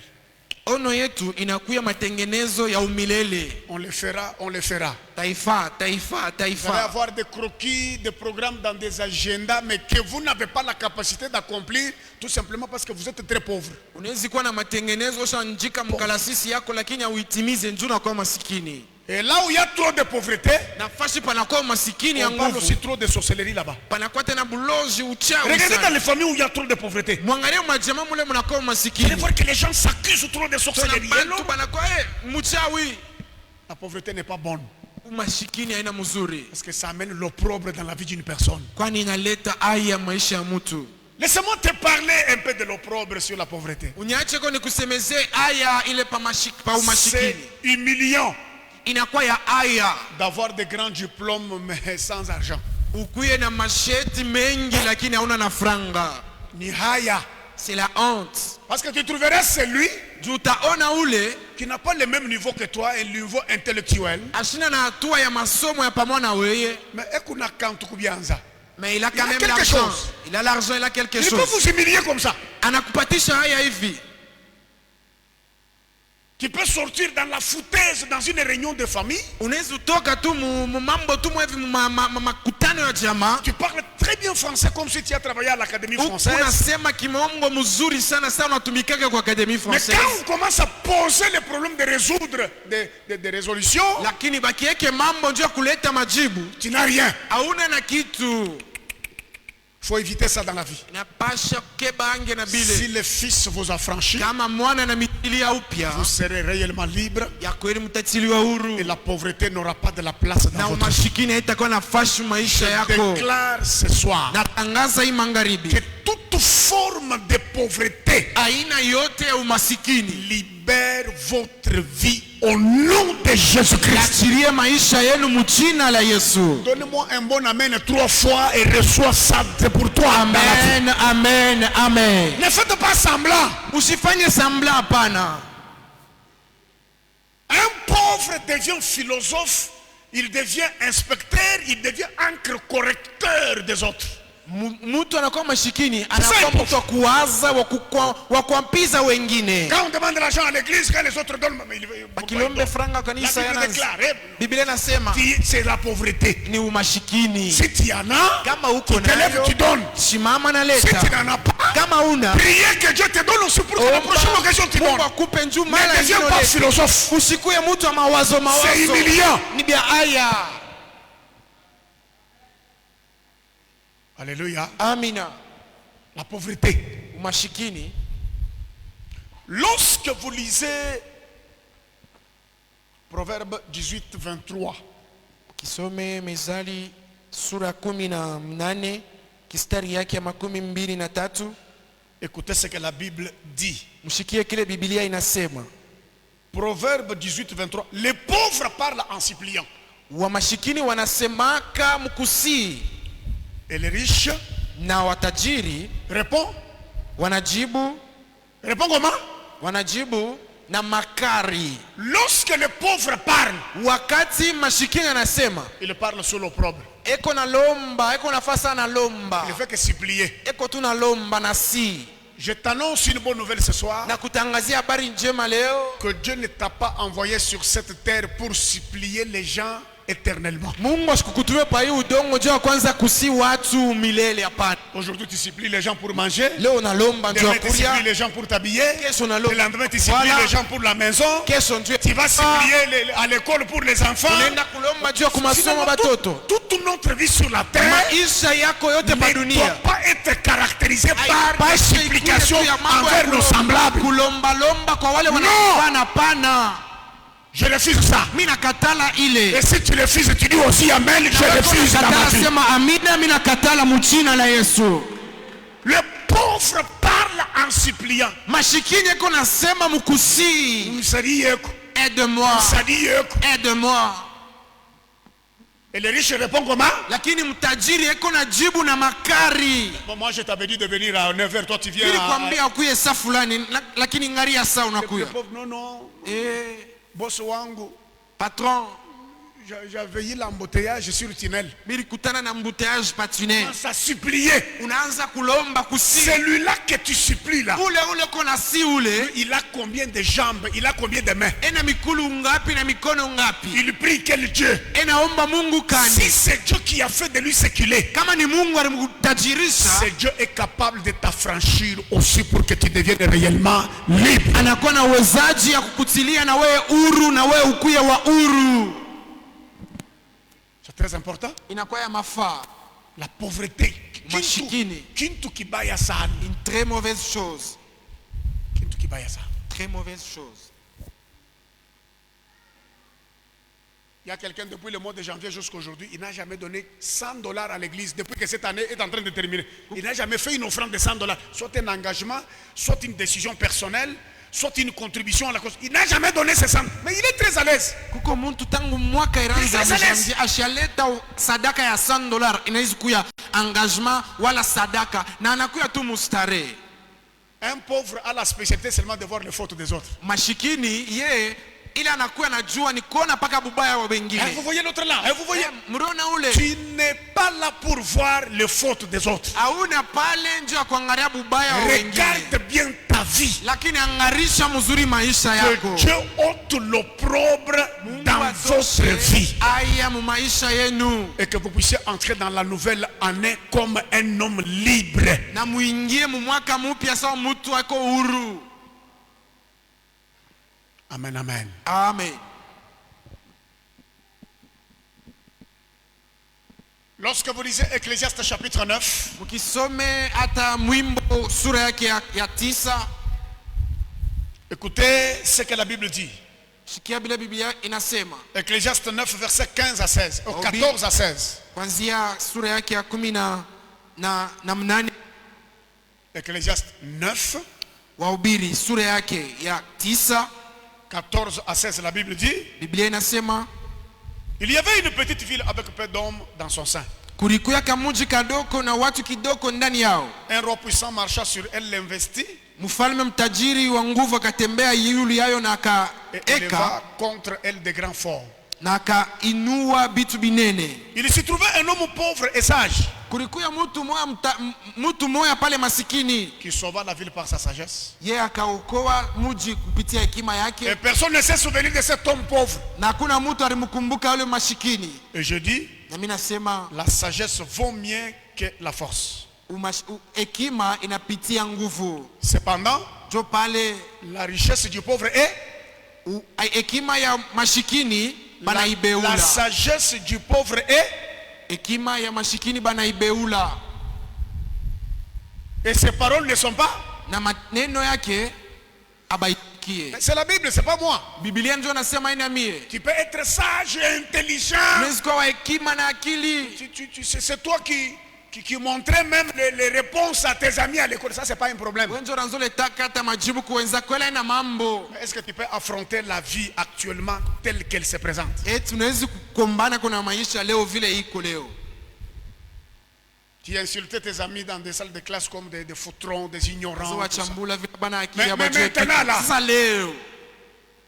B: Ono yetu inakuya matengenezo ya umilele.
A: On le fera, on le fera.
B: Taifa.
A: Vous allez avoir des croquis, des programmes dans des agendas, mais que vous n'avez pas la capacité d'accomplir, tout simplement parce que vous êtes très pauvre.
B: Unaweza kuwa na matengenezo shanjika mkalasisi yako lakini hauitimize njoo kwa masikini.
A: Et là où il y a trop de pauvreté,
B: Nafasi panakuwa masikini ya
A: on parle
B: nguvu.
A: aussi trop de sorcellerie là-bas.
B: Panakuwa tena bulozi uchawi.
A: Regardez dans les familles où il y a trop de pauvreté.
B: Mwangalie majamaa mule mnakuwa
A: Vous
B: masikini.
A: allez voir que les gens s'accusent trop de sorcellerie.
B: Bantu panakuwa mchawi.
A: La pauvreté n'est pas bonne.
B: Umasikini haina mzuri.
A: Parce que ça amène l'opprobre dans la vie d'une personne.
B: Kwani inaleta aya maisha ya mtu.
A: Laissez-moi te parler un peu de l'opprobre sur la pauvreté.
B: Uniache kwa nikusemezee aya ile pa umasikini.
A: C'est humiliant
B: Inakuwa ya aya.
A: d'avoir des grands diplômes mais sans argent.
B: Ukuye na masheti mengi lakini hauna na franga.
A: Ni haya.
B: C'est la honte.
A: Parce que tu trouveras celui
B: Utaona ule
A: qui n'a pas le même niveau que toi, un niveau intellectuel.
B: ashina na hatua ya masomo ya pamoja na wewe.
A: Mais ekuna kantu kubianza.
B: Mais il a
A: Il a
B: quand même
A: quelque
B: l'argent.
A: chose.
B: Il a l'argent, il a quelque
A: Il
B: chose.
A: peut vous humilier comme ça.
B: Anakupatisha haya hivi.
A: Qui peut sortir dans la foutaise dans une réunion de famille.
B: Unaweza utoka tu mambo tu hivi makutano ya jamaa.
A: Tu parles très bien français comme si tu as travaillé à l'Académie française.
B: Unasema kimongo mzuri sana sana unatumikaka kwa Académie
A: Mais
B: française.
A: quand on commence à poser les problèmes de résoudre des résolutions,
B: Lakini bakieke mambo ndio kuleta majibu.
A: tu n'as rien.
B: Hauna na kitu.
A: Il faut éviter ça dans la vie.
B: Napasha kebange na bile.
A: Si le Fils vous a franchi,
B: Kama mwana na mitilia upya.
A: vous serez réellement libre
B: Ya kweli mtatiliwa huru.
A: et la pauvreté n'aura pas de la place dans
B: Na
A: votre vie.
B: umashikini haitakuwa nafasi maisha yako.
A: Déclare ce soir
B: Natangaza hii magharibi.
A: que toute forme de pauvreté
B: Aina yote ya umasikini
A: libère votre vie au nom de Jésus-Christ.
B: achilie maisha yenu mchina la Yesu.
A: Donnez-moi un bon amen 3 fois et reçois ça, c'est pour toi. dans la vie.
B: Amen, amen, amen.
A: Ne faites pas semblant.
B: Usifanye sambla hapana.
A: Un pauvre devient philosophe, il devient inspecteur, il devient encre correcteur des autres.
B: Mtu anakuwa mashikini, anakuwa mtu wa kuwaza, wa kuampiza wengine.
A: Quand on demande l'argent à l'église, quand les autres donnent,
B: Bakilombe franga kanisa yana. Biblia inasema
A: c'est la pauvreté.
B: ni umashikini.
A: Si tu en as,
B: Kama uko
A: tu te lèves,
B: nayo,
A: tu donnes.
B: simama na
A: Si
B: leta.
A: tu n'en as pas,
B: Kama una,
A: priez que Dieu te donne aussi pour que la prochaine occasion tu donnes.
B: Mungu akupe njoo
A: Ne
B: mara
A: deviens
B: ingine
A: pas
B: ulete.
A: philosophe.
B: Usikuye mtu wa mawazo.
A: C'est humiliant.
B: Ni bia aya.
A: Alléluia.
B: Amina.
A: La pauvreté.
B: Umashikini.
A: Lorsque vous lisez Proverbe 18, 23,
B: Kisome Mezali sura 18 kistari yake ya 23.
A: écoutez ce que la Bible dit.
B: Mshikie kile Biblia inasema.
A: Proverbe 18, 23. Les pauvres parlent en suppliant.
B: Wamashikini wanasemaka mkusii.
A: Et les riches
B: Na watajiri
A: répondent.
B: wanajibu.
A: Répond comment?
B: Wanajibu na makari.
A: Lorsque les pauvres parlent,
B: Wakati mashikini anasema,
A: ils parlent sur l'opprobre.
B: eko na lomba, eko nafasa na lomba.
A: Il ne fait que supplier.
B: Eko tu na lomba na si.
A: Je t'annonce une bonne nouvelle ce soir.
B: Na kutangazia habari njema leo.
A: Que Dieu ne t'a pas envoyé sur cette terre pour supplier les gens éternellement.
B: Mungu asikukutume pa hii udongo jua kwanza kusi watu milele hapana.
A: Aujourd'hui tu supplies les gens pour manger.
B: Leo nalomba njoo
A: Demain tu
B: kulia.
A: supplies les gens pour t'habiller.
B: Kesho
A: Le
B: nalomba.
A: lendemain tu supplies
B: Voilà.
A: les gens pour la maison.
B: Kesho njoo.
A: Tu vas supplier à l'école pour les enfants.
B: Unaenda kulomba jua kwa masomo
A: Finalement,
B: batoto.
A: toute notre vie sur la terre
B: Maisha yako yote pa
A: ne doit
B: dunia.
A: pas être caractérisée par la
B: Haipaswi
A: supplication
B: ikuwe tu ya mambo ya
A: envers nos semblables.
B: kulomba lomba kwa wale wanafana pana.
A: Je refuse ça.
B: Mimi nakatala ile.
A: Et si tu refuses, tu dis aussi Amen. Je refuse dans ma vie.
B: Sema amina, mimi nakatala mchina la Yesu.
A: Le pauvre parle en suppliant.
B: Mashikini yako nasema mkusi. Aide-moi. Aide-moi.
A: Et les riches répondent comment?
B: Lakini mtajiri yako na jibu na makari.
A: Bon, moi je t'avais dit de venir à 9h, toi tu viens
B: Nilikwambia ukuye saa fulani lakini ngaria saa unakuya.
A: Non, non.
B: Eh,
A: Boss wangu.
B: patron,
A: j'avais eu l'embouteillage sur le tunnel.
B: Milikutana na embouteillage pa tunnel.
A: Commence à supplier.
B: Unaanza kulomba kusi.
A: Celui-là que tu supplies là.
B: Ule kona si ule.
A: Il a combien de jambes? Il a combien de mains?
B: Ena mikulu ngapi na mikono ngapi?
A: Il prie quel Dieu?
B: Ena omba Mungu kani?
A: Si c'est Dieu qui a fait de lui ce qu'il est,
B: Kama ni Mungu alimtajirisha,
A: c'est Dieu est capable de t'affranchir aussi pour que tu deviennes réellement libre.
B: anakuwa na uwezaji ya kukutilia na wewe huru na wewe ukuye wa huru.
A: C'est très important.
B: Inakuwa ya mafaa.
A: La pauvreté.
B: Mashikini.
A: Kintu kibaya sana.
B: Une très mauvaise chose.
A: Kintu kibaya sana.
B: Très mauvaise chose.
A: Il y a quelqu'un depuis le mois de janvier jusqu'à aujourd'hui, il n'a jamais donné $100 à l'église depuis que cette année est en train de terminer. Il n'a jamais fait une offrande de $100, soit un engagement, soit une décision personnelle, soit une contribution à la cause. Il n'a jamais donné ces 100, mais il est très à l'aise.
B: Kuko muntu tangu mwaka iranza mjanzi ashaleta sadaka ya $100 inaweza kuya engagement wala sadaka na anakuya tu mustare.
A: Un pauvre a la spécialité seulement de voir les fautes des autres.
B: Mashikini ye ila anakuwa najua ni kuona paka bubaya wa wengine.
A: Vous voyez l'autre là, vous voyez.
B: Mrona ule.
A: Tu n'es pas là pour voir les fautes des autres.
B: Hauna pale nje kuangalia bubaya wa wengine.
A: Regarde bien ta vie.
B: Lakini angarisha mzuri maisha yako.
A: Que Dieu ôte l'opprobre dans votre vie.
B: Aya mu maisha yenu.
A: Et que vous puissiez entrer dans la nouvelle année comme un homme libre.
B: Na muingie mu mwaka mpya sawa mtu ako huru.
A: Amen, amen.
B: Amen.
A: Lorsque vous lisez Ecclésiaste chapitre 9,
B: Mukisome hata mwimbo sura yake ya 9,
A: écoutez ce que la Bible dit.
B: shikia bila Biblia inasema.
A: Ecclésiaste 9, versets 15 à 16, 14 à 16.
B: Kuanzia sura yake ya 10 na 8.
A: Ecclésiaste 9,
B: Wahubiri sura yake ya 9,
A: 14 à 16, la Bible dit,
B: Biblia inasema,
A: il y avait une petite ville avec peu d'hommes dans son sein.
B: kulikuwa kamuji kadoko na watu kidoko ndani yao.
A: Un roi puissant marcha sur elle, l'investit,
B: Mfalme mtajiri wa nguvu akatembea yulu yayo na
A: et éleva
B: akaeka
A: contre elle des grands forts.
B: na akainua bitu binene.
A: Il s'y trouvait un homme pauvre et sage
B: Kulikuwa mtu moya pale masikini,
A: qui sauva la ville par sa sagesse.
B: ye akaokoa muji kupitia hekima
A: Et
B: yake,
A: personne ne s'est souvenu de cet homme pauvre.
B: na hakuna mtu alimkumbuka yule mashikini.
A: Et je dis,
B: Na mimi nasema
A: la sagesse vaut mieux que la force.
B: hekima inapitia nguvu.
A: Cependant,
B: Jo pale
A: la richesse du pauvre est
B: hekima ya mashikini
A: la
B: banaibeula.
A: sagesse du pauvre est,
B: Hekima ya mashikini banaibeula.
A: et ses paroles ne sont pas.
B: Na maneno yake abaikie.
A: C'est la Bible, c'est pas moi.
B: Biblia ndio nasema ina mie.
A: Tu peux être sage et intelligent.
B: Unaweza kuwa hekima na akili.
A: C'est toi qui montrait même les réponses à tes amis à l'école. Ça, c'est pas un problème.
B: Wenjo ranzole taka hata majibu kuwenza kwela ina mambo.
A: Mais est-ce que tu peux affronter la vie actuellement telle qu'elle se présente?
B: Tunaweza kukombana kuna maisha leo vile iko leo.
A: Tu insultais tes amis dans des salles de classe comme des foutrons, des ignorants.
B: Sasa
A: tout ça.
B: wachambula vile bana akili
A: Mais
B: abajue.
A: maintenant là,
B: Sasa leo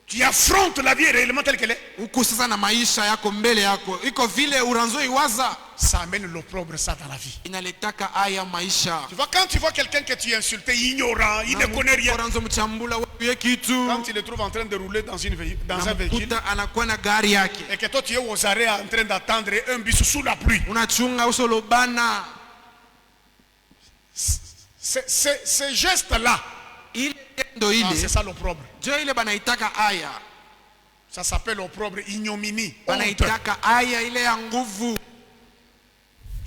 A: tu affrontes la vie réellement telle qu'elle est.
B: uko sasa na maisha yako mbele yako. Iko vile uranzo iwaza.
A: Ça amène l'opprobre, ça, dans la vie.
B: Inaletaka aya maisha.
A: Tu vois, quand tu vois quelqu'un que tu insultais, ignorant, il ne connaît rien.
B: Uranzo mchambula wewe kitu.
A: Quand tu le trouves en train de rouler dans un véhicule,
B: Kuta anakuwa na gari yake.
A: et que toi tu es aux arrêts en train d'attendre un bus sous la pluie.
B: Unachunga uso lobana.
A: Ces gestes-là,
B: Ile ndo ile.
A: c'est ça l'opprobre.
B: Jo ile banaitaka aya.
A: Ça s'appelle opprobre, ignominie, honte.
B: Banaitaka aya ile ya nguvu.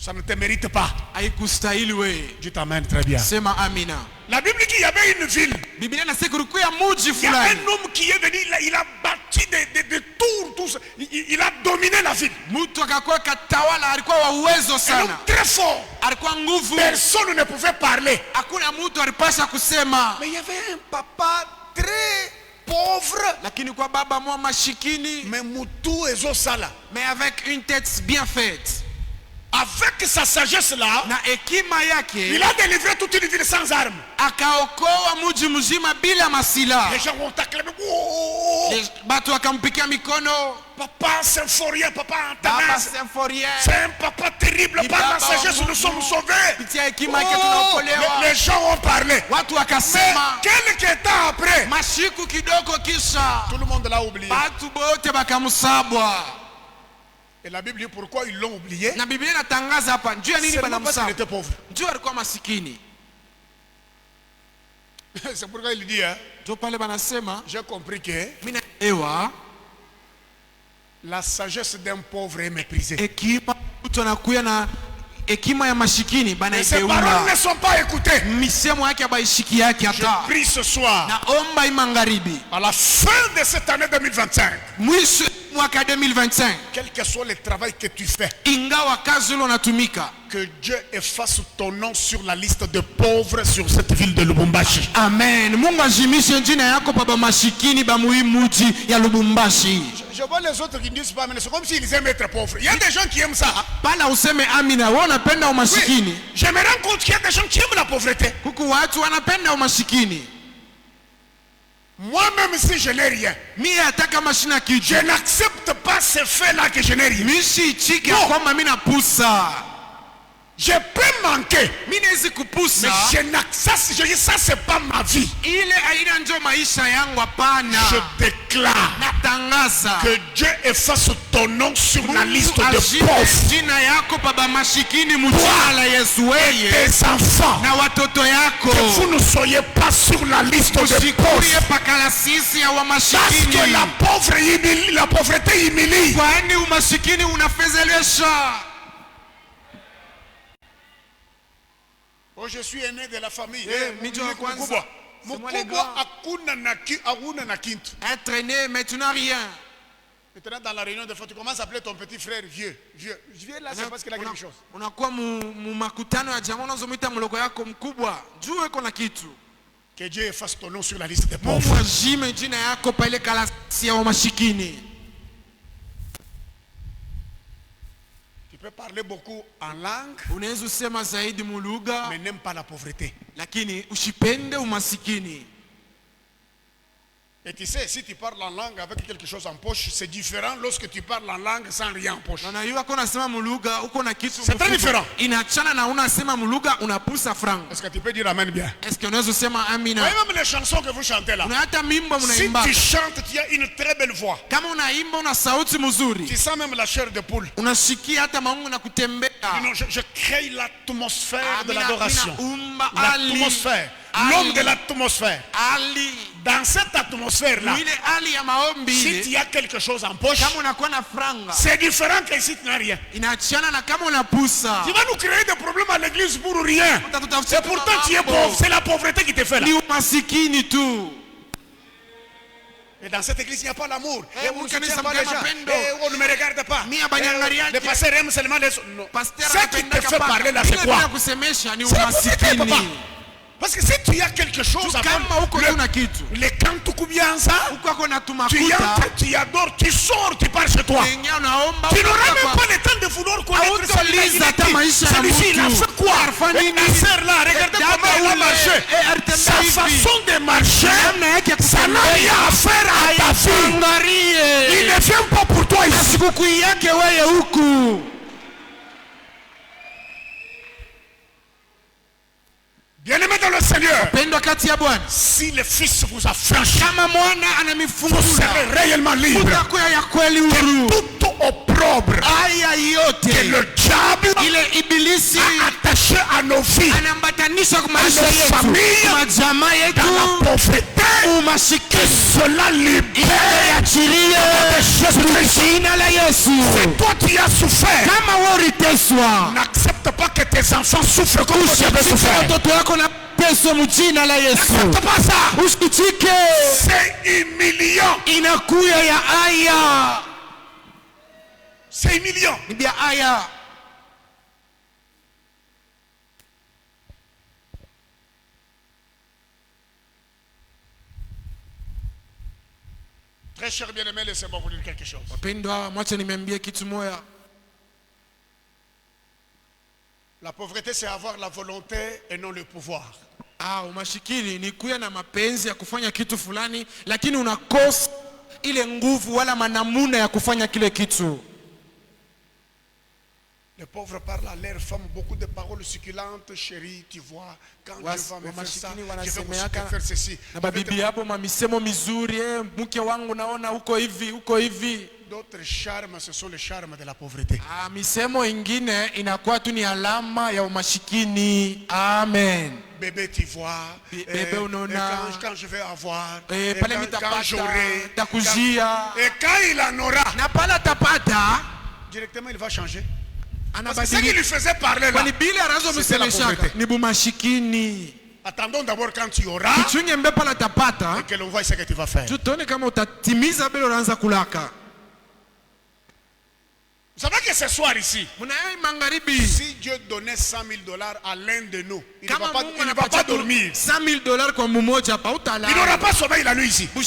A: Ça ne te mérite pas.
B: Haikustahili wewe.
A: Dieu t'amène très bien.
B: Sema amina.
A: La Bible dit qu'il y avait une ville.
B: Biblia inasema kulikuwa muji
A: Il y a
B: fulani.
A: un homme qui est venu, il a bâti des tours, tout ça. Il a dominé la ville.
B: Mtu akakuwa katawala, alikuwa wa uwezo
A: Un homme
B: sana.
A: très fort.
B: Alikuwa nguvu.
A: Personne ne pouvait parler.
B: Hakuna mtu alipasha kusema.
A: Mais il y avait un papa très pauvre.
B: Lakini kwa baba mwa mashikini,
A: Mais Moutou et Zosala.
B: mais avec une tête bien faite.
A: avec sa sagesse là,
B: na hekima yake
A: il a délivré toute une ville sans armes.
B: akaokoa mji mzima bila masila.
A: Les gens vont t'acclamer. Oh,
B: Batu wakampikia mikono.
A: papa Symphorien, papa
B: Baba
A: Antanas.
B: Symphorien,
A: C'est un papa terrible.
B: Ni
A: Par la
B: baba
A: sagesse,
B: wa
A: nous sommes
B: Mungu.
A: sauvés.
B: Kupitia hekima yake
A: Oh,
B: tunaokolewa.
A: les gens ont parlé.
B: Watu
A: Mais
B: wakasema,
A: quelques temps après,
B: mashiku kidogo kisha
A: tout le monde l'a oublié.
B: batu bote bakamsabwa.
A: Et la Bible dit pourquoi ils l'ont oublié.
B: Na Biblia inatangaza hapa njoo nini
A: Seulement parce qu'il
B: banamsabwa.
A: était pauvre.
B: Njoo alikuwa masikini.
A: C'est pourquoi il dit, hein,
B: Njoo pale banasema,
A: j'ai compris que
B: mimi naelewa
A: la sagesse d'un pauvre est méprisée.
B: hekima mtu anakuya na hekima ya mashikini
A: Mais ces paroles
B: banaigeula.
A: ne sont pas écoutées.
B: Misemo yake abaishiki yake
A: Je
B: hata.
A: prie ce soir,
B: Naomba imangaribi.
A: à la fin de cette année 2025,
B: Mwisho mwaka 2025.
A: quel que soit le travail que tu fais,
B: Ingawa kazi ule unatumika.
A: que Dieu efface ton nom sur la liste de pauvres sur cette ville de Lubumbashi.
B: Amen. Mungu azimishe jina yako pa mashikini ba muhimuji ya Lubumbashi.
A: Je vois les autres qui ne disent pas, mais c'est comme s'ils aiment être pauvres. Il y a des gens qui aiment ça.
B: Pala useme amina, wewe unapenda umashikini.
A: Je me rends compte qu'il y a des gens qui aiment la pauvreté.
B: Huku watu wanapenda umashikini.
A: Moi-même, si je n'ai rien,
B: Mimi hata kama sina kitu,
A: je n'accepte pas ce fait-là que je n'ai rien.
B: mishi chiki
A: No.
B: kwamba mimi napusa.
A: Je peux manquer,
B: Mimi nawezi
A: mais
B: kupusa.
A: je n'accepte, je dis ça, c'est pas ma vie.
B: Ile aina ndio maisha yangu hapana.
A: Je déclare
B: Natangaza
A: que Dieu efface ton nom sur la liste
B: Mungu
A: de
B: ashinde
A: pauvres.
B: jina yako pa mashikini mjina la Yesu weye
A: Tes enfants,
B: na watoto yako.
A: que vous ne soyez pas sur la liste de
B: Usikuye
A: pauvres.
B: pakalasisi ya wa
A: Parce que
B: mashikini.
A: la pauvreté humilie.
B: Kwani umashikini unafezelesha.
A: Oh, je suis aîné de la famille.
B: Mimi wa kwanza.
A: Mkubwa.
B: C'est moi le
A: Mkubwa
B: grand.
A: hakuna na kintu.
B: Être né mais tu n'as rien.
A: Maintenant, dans la réunion de fois, tu commences à appeler ton petit frère vieux. Vieux. Vieux là, c'est parce qu'il a quelque chose.
B: Unakuwa mu makutano ya jamaa unazomwita mloko yako mkubwa. Jua iko na kitu.
A: Que Dieu efface ton nom sur la liste des
B: Mungu
A: pauvres.
B: azime jina yako pa ile kalasi ya wa mashikini.
A: Tu peux parler beaucoup en langue,
B: Unaweza usema zaidi mulugha
A: mais n'aime pas la pauvreté.
B: lakini usipende umasikini.
A: Et tu sais, si tu parles en langue avec quelque chose en poche, c'est différent lorsque tu parles en langue sans rien en poche.
B: Na hiyo uko nasema mulugha uko na kitu
A: C'est très
B: mfuko.
A: différent.
B: Inachana na unasema mulugha unapusa franga.
A: Est-ce que tu peux dire amen bien?
B: Est-ce que unaweza usema
A: Vous
B: amina?
A: voyez même les chansons que vous chantez là.
B: Una hata mimbo
A: Si
B: mnaimba.
A: tu chantes, tu as une très belle voix.
B: Kama unaimba una sauti mzuri.
A: Tu sens même la chair de poule.
B: Unashikia hata maungu na kutembea.
A: Non, je crée l'atmosphère de
B: Mina
A: l'adoration.
B: umba ali.
A: L'atmosphère.
B: Ali.
A: L'homme de l'atmosphère.
B: Ali.
A: Dans cette atmosphère-là,
B: Ile ali ya maombi
A: si
B: ile.
A: tu as quelque chose en poche,
B: Kama unakuwa na franga.
A: c'est différent que si tu n'as rien.
B: Inaachana na kama unapusa.
A: Tu vas nous créer des problèmes à l'église pour rien.
B: Utatutafutia
A: Et pourtant tu es pauvre. C'est la pauvreté qui te fait là.
B: Ni umasikini tu.
A: Et dans cette église, il n'y a pas l'amour.
B: Eh,
A: Et on ne
B: mkanisa
A: soutient pas les
B: mkema
A: gens.
B: pendo.
A: Et on ne me regarde pas.
B: Mia banyangariaje.
A: Le pasteur aime seulement les... Non.
B: Pasteur
A: Ce qui te
B: anapenda
A: fait
B: kapaka.
A: parler là, c'est
B: Ile
A: quoi?
B: bila kusemesha ni
A: C'est la pauvreté, papa.
B: umasikini.
A: Parce que si tu as quelque chose à
B: Kama uko tu na kitu.
A: les kantukubianza,
B: Uko na
A: tu
B: tumakuta.
A: entres, tu adores, tu sors, tu pars chez toi.
B: Unaingia unaomba.
A: Tu n'auras
B: unaenda
A: même
B: kwa-
A: pas le temps de vouloir connaître
B: Hautoliza hata maisha ya
A: celui-ci, il a
B: mtu.
A: fait quoi?
B: Alifanya
A: Et
B: nini?
A: ta sœur là, regardez
B: Dada
A: comment elle a
B: ule,
A: marché.
B: alitembea
A: Sa
B: hivi.
A: façon de marcher,
B: Namna yake ya
A: ça n'a
B: kutembea.
A: rien à faire à ta vie. Il
B: Angalie.
A: ne vient pas pour toi ici.
B: Sikukuu yake wewe huku.
A: Bien-aimé dans le Seigneur,
B: Pendwa kati ya Bwana.
A: si le Fils vous a franchi,
B: Kama mwana
A: vous
B: anamifungula.
A: serez réellement libre.
B: Utakuwa ya kweli huru.
A: Tout opprobre
B: Aya
A: que
B: yote.
A: le diable
B: Ile ibilisi
A: a attaché à nos vies,
B: anambatanisha kwa maisha
A: Ana
B: yetu.
A: familia.
B: Kwa jamaa yetu.
A: dans la pauvreté,
B: Umasikini.
A: cela libère
B: Achilie.
A: Jésus-Christ.
B: Jina la Yesu.
A: Toi qui as souffert,
B: Kama wewe uliteswa.
A: n'accepte pas que tes enfants souffrent comme toi tu avais souffert.
B: Watoto wako na peso mjina la Yesu.
A: N'accepte pas ça.
B: Usikichike.
A: C'est humiliant.
B: Inakuya ya aya.
A: C'est humiliant.
B: Ni bia aya.
A: Très cher bien-aimé, laissez-moi vous dire quelque chose.
B: Wapendwa, mwache nimeambie kitu moja.
A: La pauvreté, c'est avoir la volonté et non le pouvoir.
B: Umashikini ni kuya na mapenzi ya kufanya kitu fulani lakini unakosa ile nguvu wala manamuna ya kufanya kile kitu.
A: Les pauvres parlent à leurs femmes beaucoup de paroles succulentes. Chérie, tu vois, quand Dieu va me faire ça, je vais aussi te faire ceci.
B: Na babibi hapo mamisemo mizuri, mke wangu naona uko hivi, uko hivi.
A: D'autres charmes, ce sont les charmes de la pauvreté.
B: Misemo ingine inakuwa tu ni alama ya umashikini. Amen.
A: Bébé, tu vois,
B: bébé unaona,
A: quand je vais avoir,
B: pale
A: quand j'aurai,
B: takujia,
A: et quand il en aura,
B: na pala tapata,
A: directement il va changer.
B: C'est
A: ce qui lui faisait parler là,
B: c'était la pauvreté.
A: Attendons d'abord quand tu auras, et que l'on voit ce que tu vas faire. Vous savez que ce soir ici, si Dieu donnait $100,000 à l'un de nous, il ne va pas dormir. Il n'aura pas sommeil la nuit ici. Il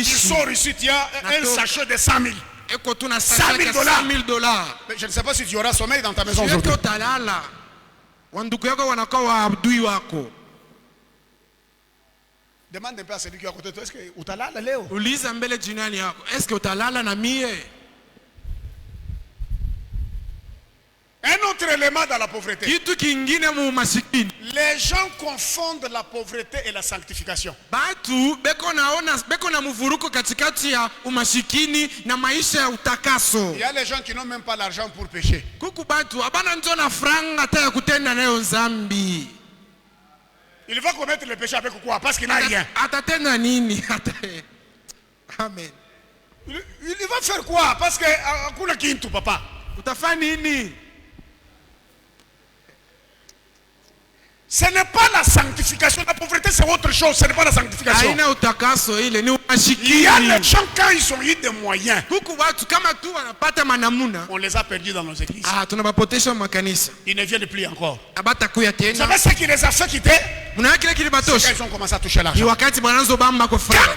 A: sort ici, tu as un sachet de 100,000. $100,000. Mais je ne sais pas si tu auras sommeil dans ta maison aujourd'hui. Demande un peu à celui qui est à côté de toi, est-ce que utalala leo?
B: Est-ce que utalala na mie?
A: Un autre élément dans la pauvreté. Les gens confondent la pauvreté et la sanctification. Il y a les gens qui n'ont même pas l'argent pour pécher. Il va commettre le péché avec quoi? Parce qu'il n'a rien.
B: Amen.
A: Il va faire quoi? Parce que kuna kintu papa. Ce n'est pas la sanctification. La pauvreté, c'est autre chose. Ce n'est pas la sanctification. Il y a les gens, quand ils ont eu des moyens, on les a perdus dans nos églises. Ils ne viennent plus encore. Vous savez ce qui les a fait quitter? Ils ont commencé à toucher l'argent. Quand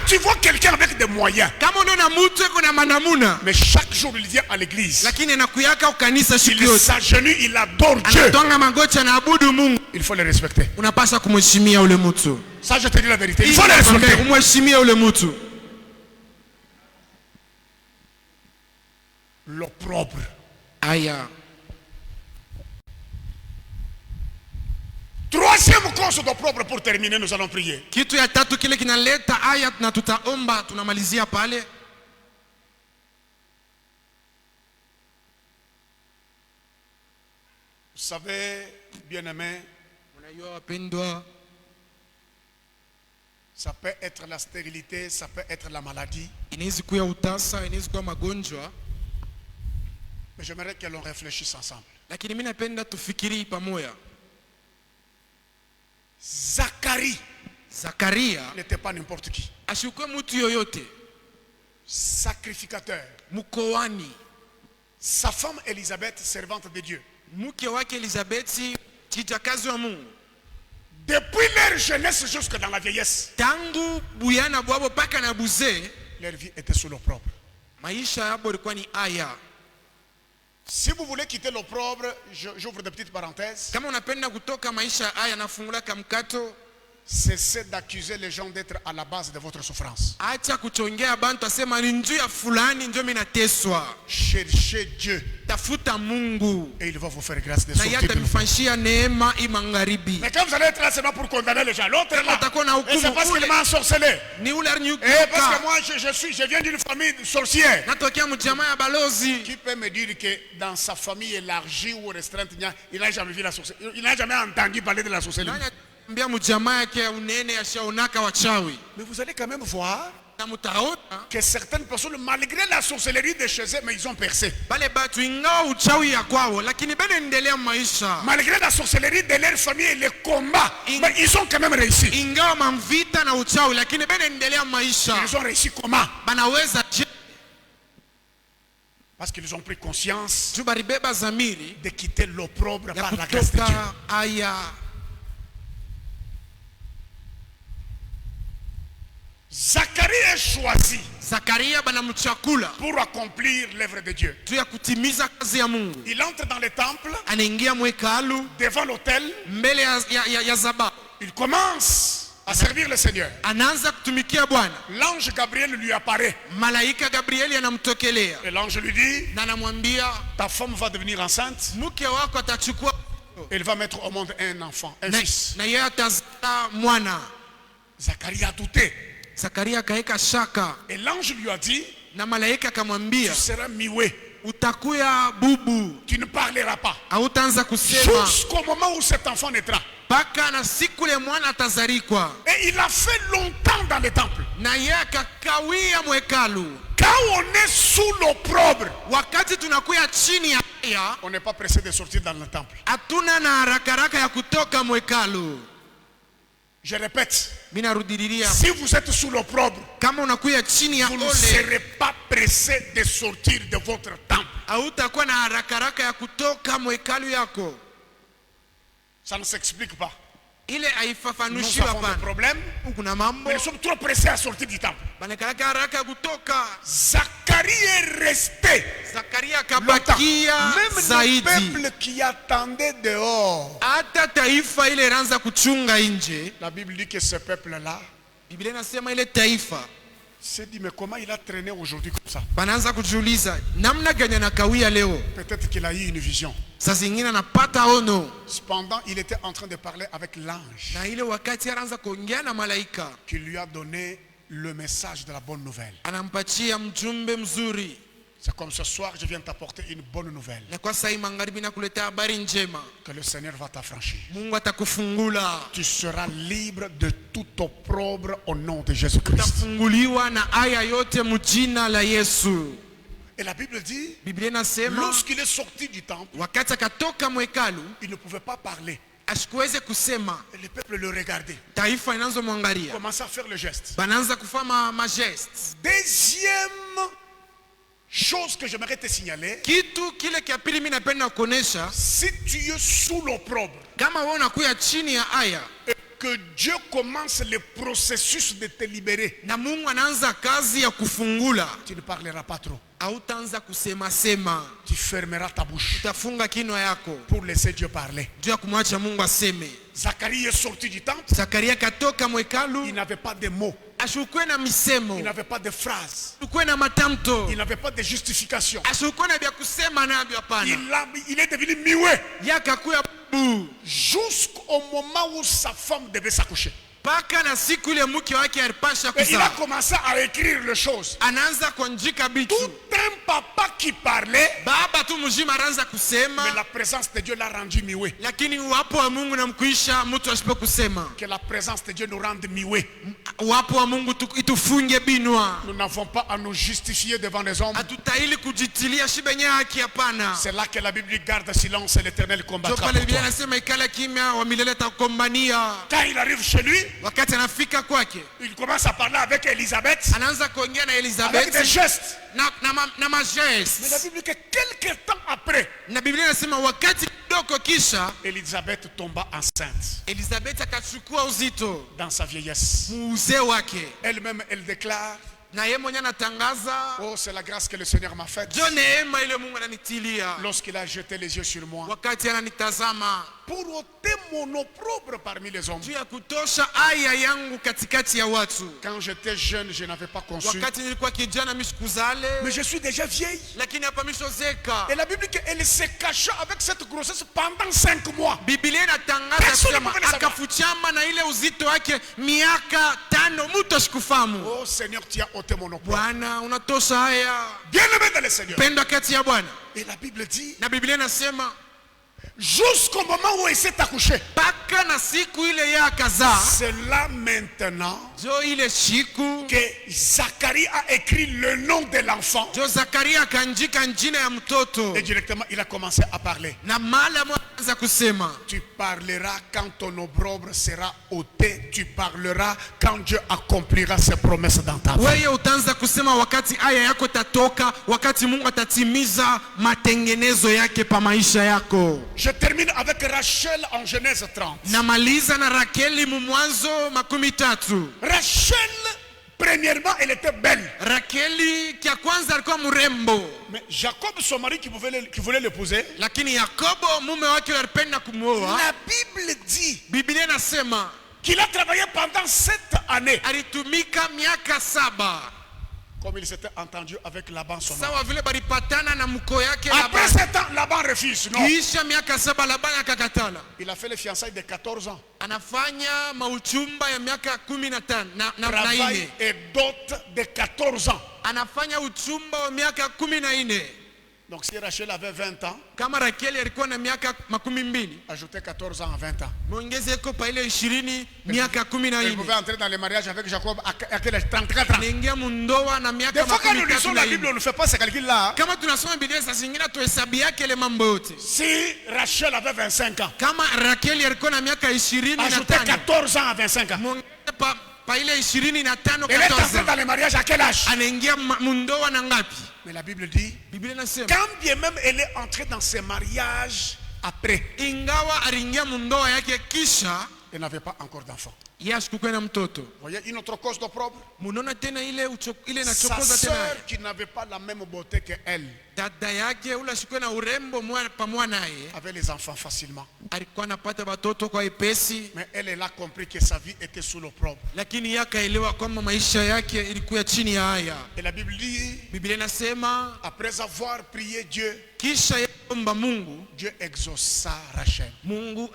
A: tu vois quelqu'un avec des moyens, mais chaque jour il vient à l'église, il s'agenouille, il adore Dieu, il faut le respecter. Ça, je te dis la vérité. Il faut le respecter. L'opprobre. Troisième cause d'opprobre pour terminer, nous allons prier. Vous savez, bien-aimé, ça peut être la stérilité, ça peut être la maladie. Mais j'aimerais que l'on réfléchisse ensemble. Zacharie n'était pas n'importe qui. Sacrificateur. Sa femme Élisabeth, servante de Dieu. Depuis leur jeunesse jusque dans la vieillesse, leur vie était sous l'opprobre. Si vous voulez quitter l'opprobre, j'ouvre des petites parenthèses. Cessez d'accuser les gens d'être à la base de votre souffrance. Cherchez Dieu. Et il va vous faire grâce de sortir de l'opprobre. Mais quand vous allez être là, c'est pas pour condamner les gens. L'autre est là. Et c'est parce qu'il m'a ensorcelé. Et parce que moi, je viens d'une famille sorcière. Qui peut me dire que dans sa famille élargie ou restreinte, il n'a jamais vu la sorcellerie? Il n'a jamais entendu parler de la sorcellerie. Mais vous allez quand même voir que certaines personnes, malgré la sorcellerie de chez eux, mais ils ont percé. Malgré la sorcellerie de leur famille et les combats, mais ils ont quand même réussi. Ils ont réussi comment? Parce qu'ils ont pris conscience de quitter l'opprobre par la grâce de Dieu. Zacharie est choisi
B: Zakaria banamchakula
A: pour accomplir l'œuvre de Dieu.
B: juu ya kutimiza kazi ya Mungu.
A: Il entre dans le temple,
B: Anaingia mwekalu
A: devant l'autel.
B: mbele ya zabahu.
A: Il commence à servir le Seigneur.
B: Anaanza kutumikia Bwana.
A: L'ange Gabriel lui apparaît.
B: Malaika Gabrieli anamtokelea
A: Et l'ange lui dit,
B: na anamwambia
A: ta femme va devenir enceinte.
B: mke wako atachukua
A: Elle va mettre au monde un enfant, un fils.
B: na yeye atazaa mwana.
A: Zacharie a douté.
B: Zakaria akaeka shaka
A: Et l'ange lui a dit,
B: na malaika akamwambia
A: tu seras muet.
B: utakuya bubu,
A: Tu ne parleras pas.
B: hautaanza kusema
A: Jusqu'au moment où cet enfant naîtra.
B: mpaka na siku ile mwana atazarikwa.
A: Et il a fait longtemps dans le temple.
B: Na yeye akakawia mwekalu.
A: Quand on est sous l'opprobre,
B: Wakati tunakuya chini ya aya,
A: on n'est pas pressé de sortir dans le temple.
B: hatuna na haraka ya kutoka mwekalu.
A: Je répète,
B: Mimi narudilia,
A: si vous êtes sous l'opprobre,
B: kama unakuya chini ya
A: vous ne
B: ole,
A: serez pas pressé de sortir de votre temple.
B: hautakuwa na haraka ya kutoka mwekalu yako.
A: Ça ne s'explique pas.
B: Ile
A: Nous
B: haifafanushi
A: avons des
B: hapana.
A: problèmes,
B: Kuna mambo
A: mais nous sommes trop pressés à sortir du temple.
B: banakalaka haraka ya kutoka.
A: Zacharie est resté
B: Zakaria
A: longtemps.
B: akabakia
A: Même le
B: zaidi.
A: peuple qui attendait dehors.
B: Hata taifa ile ilianza kuchunga nje.
A: La Bible dit que ce peuple-là
B: Biblia inasema ile taifa
A: s'est dit, mais comment il a traîné aujourd'hui comme ça?
B: banaanza kujiuliza namna gani anakawia leo.
A: Peut-être qu'il a eu une vision.
B: Saa zingine anapata ono,
A: Cependant, il était en train de parler avec l'ange
B: na ile wakati anaanza kuongea na malaika,
A: qui lui a donné le message de la bonne nouvelle.
B: anampatia mjumbe mzuri.
A: C'est comme ce soir, je viens t'apporter une bonne nouvelle.
B: Na kwa sasa magharibi nakuletea habari njema,
A: Que le Seigneur va t'affranchir.
B: Mungu atakufungula.
A: Tu seras libre de tout opprobre au nom de Jésus-Christ.
B: Utafunguliwa na aya yote mjina la Yesu.
A: Et la Bible dit,
B: Biblia inasema
A: lorsqu'il est sorti du temple,
B: wakati akatoka mwekalu
A: il ne pouvait pas parler.
B: asikuweze kusema.
A: Et le peuple le regardait.
B: Taifa inaanza
A: Il
B: mwangalia,
A: commençait à faire le geste.
B: banaanza kufanya majest.
A: Deuxième chose que j'aimerais te signaler,
B: Kitu kile kia pili mimi napenda kuonesha,
A: si tu es sous l'opprobre
B: kama wewe unakuya chini ya aya
A: et que Dieu commence le processus de te libérer,
B: na Mungu anaanza kazi ya kufungula,
A: tu ne parleras pas trop.
B: hautaanza kusema sema,
A: Tu fermeras ta bouche
B: utafunga kinywa yako
A: pour laisser Dieu parler.
B: juu ya kumwacha Mungu aseme.
A: Zacharie est sorti du temple,
B: Zakaria katoka
A: il
B: mwekalu,
A: n'avait pas de mots,
B: ashukwe na misemo,
A: il n'avait pas de phrases,
B: ashukwe na matamto,
A: il n'avait pas de justification.
B: ashukwe na vya kusema navyo, hapana.
A: Il est devenu muet
B: Yakakuya bu
A: jusqu'au moment où sa femme devait s'accoucher.
B: mpaka na siku ile mke wake alipasha
A: Et il a
B: kuzaa,
A: commencé à écrire les choses.
B: anaanza kuandika bitu.
A: Tout un papa qui parlait,
B: Baba tu mzima anaanza
A: mais
B: kusema,
A: la présence de Dieu l'a rendu muet.
B: lakini uwapo wa Mungu namkuisha mtu asipo kusema.
A: Que la présence de Dieu nous rende muets.
B: Uwapo wa Mungu itufunge binwa.
A: Nous n'avons pas à nous justifier devant les hommes.
B: Hatutahili kujitilia shibe nye haki, hapana.
A: C'est là que la Bible dit, garde silence et l'Éternel
B: Ndio
A: combattra
B: pale
A: pour
B: Biblia
A: toi.
B: inasema ikala kimya, wa milele atakukombania.
A: Quand il arrive chez lui,
B: Wakati anafika kwake,
A: il commence à parler avec Élisabeth,
B: anaanza kuongea na
A: avec des
B: Elizabeth
A: gestes.
B: na
A: Mais la
B: majest.
A: Bible dit que quelques temps après,
B: Na Biblia inasema wakati kidogo kisha
A: Élisabeth tomba enceinte
B: Elizabeth akachukua uzito
A: dans sa vieillesse.
B: muuzee wake,
A: Elle-même, elle déclare,
B: na yeye mwenyewe anatangaza,
A: oh, c'est la grâce que le Seigneur m'a faite
B: jo neema ile Mungu ananitilia
A: lorsqu'il a jeté les yeux sur moi
B: wakati ananitazama
A: pour ôter mon opprobre parmi les hommes.
B: juu ya kutosha aya yangu katikati ya watu.
A: Quand j'étais jeune, je n'avais pas conçu.
B: Wakati nilikuwa kijana mishikuzale,
A: Mais je suis déjà vieille.
B: lakini hapa mishozeka.
A: Et la Bible dit qu'elle se cacha avec cette grossesse pendant 5 mois.
B: Biblia inatangaza
A: Personne
B: kusema
A: ne pouvait le savoir.
B: akafuchama na ile uzito wake miaka 5, mtu ashikufahamu.
A: Oh Seigneur, tu as ôté mon opprobre.
B: Bwana unatosha haya,
A: Bien-aimé dans le Seigneur.
B: penda kati ya Bwana.
A: Et la Bible dit,
B: Na Biblia inasema
A: jusqu'au moment où il s'est accouché,
B: mpaka na siku ile ya akazaa,
A: c'est là maintenant
B: jo ile siku
A: que Zacharie a écrit le nom de l'enfant.
B: jo Zakaria akaandika jina ya mtoto,
A: Et directement, il a commencé à parler.
B: na mara mwanza kusema
A: Tu parleras quand ton opprobre sera ôté. Tu parleras quand Dieu accomplira ses promesses dans ta vie.
B: wewe utaanza kusema wakati aya yako tatoka, wakati Mungu atatimiza matengenezo yake pa maisha yako.
A: Je termine avec Rachel en Genèse 30.
B: Namaliza na Rakeli mu Mwanzo 13.
A: Rachel Premièrement, elle était belle.
B: Rakeli kia kwanza alikuwa mrembo,
A: Mais Jacob, son mari qui voulait l'épouser,
B: lakini Yakobo mume wake alipenda kumuoa.
A: la Bible dit
B: Biblia inasema
A: qu'il a travaillé pendant 7 années.
B: alitumika miaka 7,
A: Comme il s'était entendu avec Laban, son mari.
B: sawa vile balipatana na mko yake
A: Après
B: Laban.
A: 7 ans, Laban refuse. Non.
B: Kisha miaka 7 Laban akakatala.
A: Il a fait les fiançailles de 14 ans.
B: Anafanya mauchumba ya miaka 15 na
A: Travail
B: ine.
A: et dot de 14 ans.
B: Anafanya uchumba wa miaka 14.
A: Donc si Rachel avait 20 ans,
B: Kama Rakeli alikuwa na miaka 12,
A: ajoutez 14 ans à 20 ans.
B: muongezeko pa ile 20 miaka
A: Elle pouvait
B: 14.
A: entrer dans le mariage avec Jacob à quel âge? 34 ans.
B: Anaingia mundoa na
A: Des
B: miaka
A: fois quand nous lisons la
B: 14.
A: Bible, on ne fait pas ce calcul-là.
B: Kama tunasoma Biblia saa zingine tuhesabu yake ile mambo yote.
A: Si Rachel avait 25 ans,
B: Kama Rakeli alikuwa na miaka
A: ajoutez
B: 25,
A: 14 ans à 25 ans.
B: muongeze pa ile 25
A: Elle est entrée
B: 14.
A: dans le mariage à quel âge?
B: Anaingia mundoa na ngapi?
A: Mais la Bible dit,
B: Biblia inasema
A: quand bien même elle est entrée dans ce mariage après,
B: ingawa aliingia mundoa yake kisha
A: elle n'avait pas encore d'enfant.
B: yeye asikuwa na mtoto.
A: Vous voyez une autre cause d'opprobre?
B: Munaona tena ile ile
A: Sa
B: inachokoza tena
A: sœur qui n'avait pas la même beauté qu'elle
B: dada yake ule asikuwa na urembo pamoja naye,
A: avait les enfants facilement.
B: alikuwa anapata watoto kwa ipesi,
A: Mais elle a compris que sa vie était sous l'opprobre.
B: lakini yakaelewa kwamba maisha yake ilikuwa chini ya haya.
A: Et la Bible dit,
B: Biblia inasema
A: après avoir prié Dieu,
B: kisha yomba Mungu,
A: Dieu exauça Rachel.
B: Mungu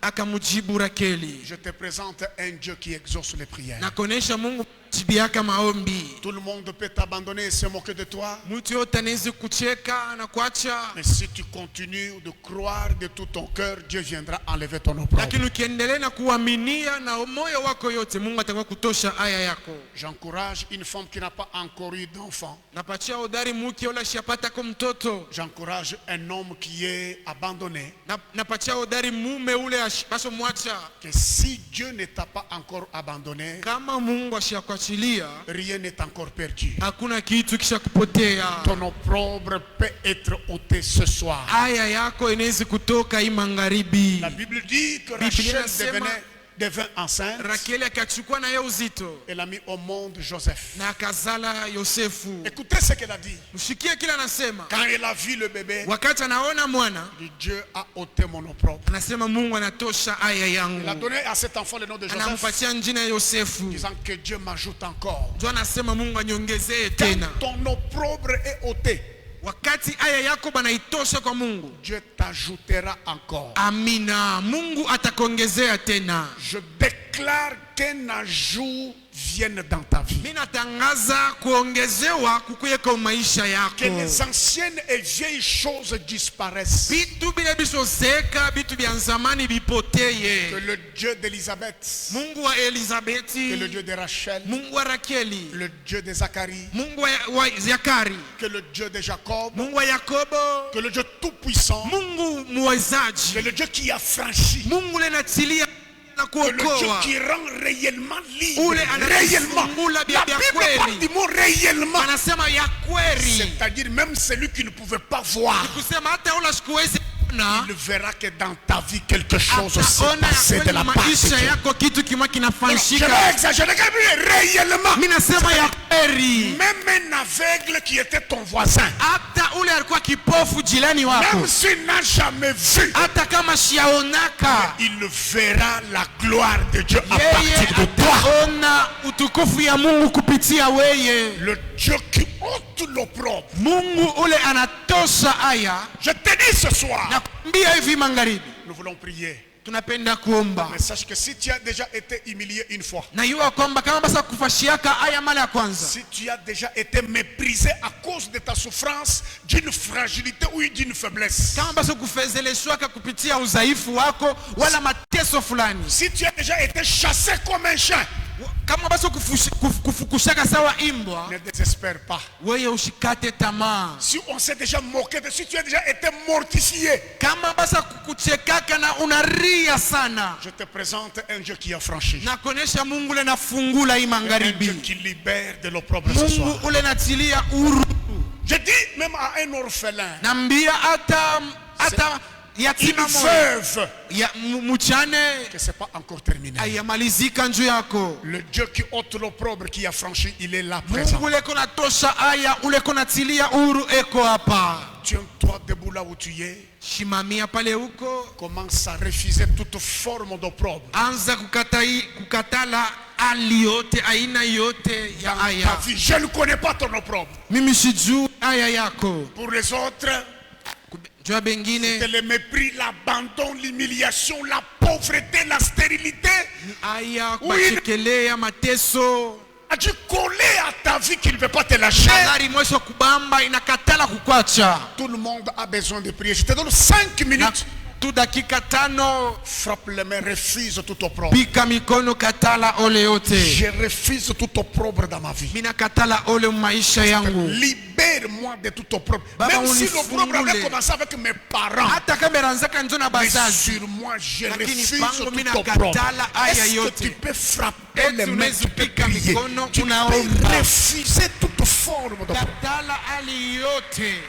B: akamujibu Rakeli.
A: Je te présente un Dieu qui exauce les prières.
B: Na kuonesha Mungu jibu yake maombi.
A: Tout le monde peut t'abandonner et se moquer de toi.
B: Mtu yote anaweza kucheka na kuacha,
A: Mais si tu continues de croire de tout ton cœur, Dieu viendra enlever ton opprobre.
B: lakini ukiendelea na kuaminia na moyo wako yote, Mungu atakuwa kutosha aya yako.
A: J'encourage une femme qui n'a pas encore eu d'enfant.
B: Napatia udari mke ule ashapata kwa mtoto.
A: J'encourage un homme qui est abandonné.
B: Napatia udari mume ule basi mwacha.
A: Que si Dieu ne t'a pas encore abandonné,
B: Kama Mungu ashakuachilia,
A: rien n'est encore perdu.
B: hakuna kitu kisha kupotea.
A: Ton opprobre peut être ôté ce soir.
B: Aya yako inaweza kutoka hii magharibi.
A: La Bible dit que
B: Biblia
A: Rachel
B: inasema
A: devint enceinte.
B: Rakeli akachukua na yeye uzito
A: Elle a mis au monde Joseph.
B: na akazala Yosefu.
A: Écoutez ce qu'elle a dit.
B: Mshikie kila anasema.
A: Quand elle a vu le bébé,
B: Wakati anaona mwana,
A: Dieu a ôté mon opprobre.
B: anasema Mungu anatosha aya
A: Il a
B: yangu.
A: donné à cet enfant le nom de Joseph,
B: Anampatia jina ya Yosefu.
A: disant que Dieu m'ajoute encore.
B: Ndio anasema Mungu anyongezee tena.
A: Quand ton opprobre est ôté,
B: Wakati aya yako banaitosha kwa Mungu,
A: Dieu t'ajoutera encore.
B: amina, Mungu atakuongezea tena.
A: Je déclare qu'un ajout vienne dans ta vie.
B: Mimi natangaza kuongezewa kukuye kwa maisha
A: Que les
B: yako.
A: anciennes et vieilles choses disparaissent.
B: Bitu bile bisozeka, bitu bya zamani
A: Que
B: bipoteye.
A: le Dieu d'Élisabeth,
B: Mungu wa
A: que le
B: Elizabeti,
A: Dieu de Rachel,
B: Mungu wa Rakeli,
A: le Dieu de Zacharie,
B: Mungu wa Zakari,
A: que le Dieu de Jacob,
B: Mungu wa Yakobo,
A: que le Dieu tout-puissant,
B: Mungu
A: que
B: mwezaji,
A: le Dieu qui a franchi,
B: Mungu lenatilia na
A: que le Dieu
B: kuokoa,
A: qui rend réellement libre,
B: ule
A: réellement.
B: anafungula
A: La
B: bia
A: Bible
B: kweli.
A: parle du mot réellement,
B: Anasema ya kweli,
A: c'est-à-dire même celui qui ne pouvait pas voir,
B: kusema hata ula sikuwezi kuona,
A: il verra que dans ta vie quelque chose s'est
B: ataona ya
A: passé de
B: kweli
A: la part de
B: maisha
A: Dieu.
B: yako kitu kima
A: Je
B: kinafanyika.
A: vais exagérer, réellement.
B: Mimi nasema ya kweli,
A: Même un aveugle qui était ton voisin,
B: hata ule alikuwa kipofu jirani wako,
A: même s'il n'a jamais vu,
B: hata kama shiaonaka,
A: il verra la gloire de Dieu à
B: yeye
A: partir de toi.
B: ataona utukufu ya Mungu kupitia weye.
A: Le Dieu qui ôte l'opprobre.
B: Mungu ule anatosha aya.
A: Je te dis ce soir,
B: Nakwambia hivi magharibi,
A: nous voulons prier.
B: tunapenda kuomba.
A: Mais sache que si tu as déjà été humilié une fois,
B: Najua kwamba kama basa kufashiaka aya mara ya kwanza,
A: si tu as déjà été méprisé à cause de ta souffrance, d'une fragilité ou d'une faiblesse,
B: kama basa kufezeleshwaka kupitia udhaifu wako wala mateso fulani,
A: si tu as déjà été chassé comme un chien,
B: kama basa kufukushaka sawa imbwa,
A: ne désespère pas.
B: wewe ushikate tamaa.
A: Si on s'est déjà moqué de, si tu as déjà été mortifié,
B: Kama basa kukuchekaka na unaria sana,
A: je te présente un Dieu qui a franchi,
B: na kuonesha Mungu ule nafungula hii
A: un Dieu
B: magharibi,
A: qui libère de l'opprobre ce soir.
B: Mungu ule natilia huru.
A: Je dis même à un orphelin,
B: Nambia hata yatima
A: une
B: moja
A: veuve,
B: ya mchane
A: que ce n'est pas encore terminé.
B: ayamalizika njuu yako.
A: Le Dieu qui ôte l'opprobre, qui a franchi, il est là présent.
B: Mungu uleko natosha aya uleko natilia uru eko hapa.
A: Tiens-toi debout là où tu es.
B: Shimamia pale huko,
A: Commence à refuser toute forme d'opprobre.
B: anza kukatala hali yote, aina yote ya
A: Ta
B: aya.
A: vie, je ne connais pas ton opprobre.
B: Mimi sijui aya yako.
A: Pour les autres,
B: Jua bengine
A: c'est le mépris, l'abandon, l'humiliation, la pauvreté, la stérilité.
B: aya
A: Oui.
B: kubachekelea mateso.
A: A dû coller à ta vie qui ne veut pas te lâcher.
B: Habari mwisho kubamba inakatala kukwacha.
A: Tout le monde a besoin de prier. Je te donne 5
B: Na
A: minutes.
B: tu dakika 5,
A: Frappe les mains, refuse tout opprobre.
B: pika mikono, katala ole yote.
A: Je refuse tout opprobre dans ma vie.
B: Mina katala ole maisha yangu.
A: Libère-moi de tout opprobre.
B: Baba,
A: Même si
B: unifungule.
A: l'opprobre avait commencé avec mes parents.
B: Hata kama ranzaka njo na
A: Mais
B: bazazi.
A: sur moi, je
B: Lakini
A: refuse
B: pangu
A: tout
B: mina
A: opprobre.
B: katala aya
A: Est-ce que
B: yote.
A: tu peux frapper
B: Eti
A: les mains, tu peux
B: unaweza pika
A: prier.
B: mikono,
A: Tu peux
B: unaomba.
A: refuser toute forme d'opprobre.
B: Katala hali yote.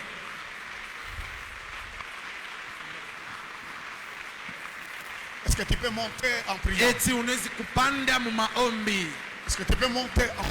A: Est-ce que tu peux monter en prière?
B: Eti unaweza kupanda mu maombi.
A: Est-ce que tu peux monter en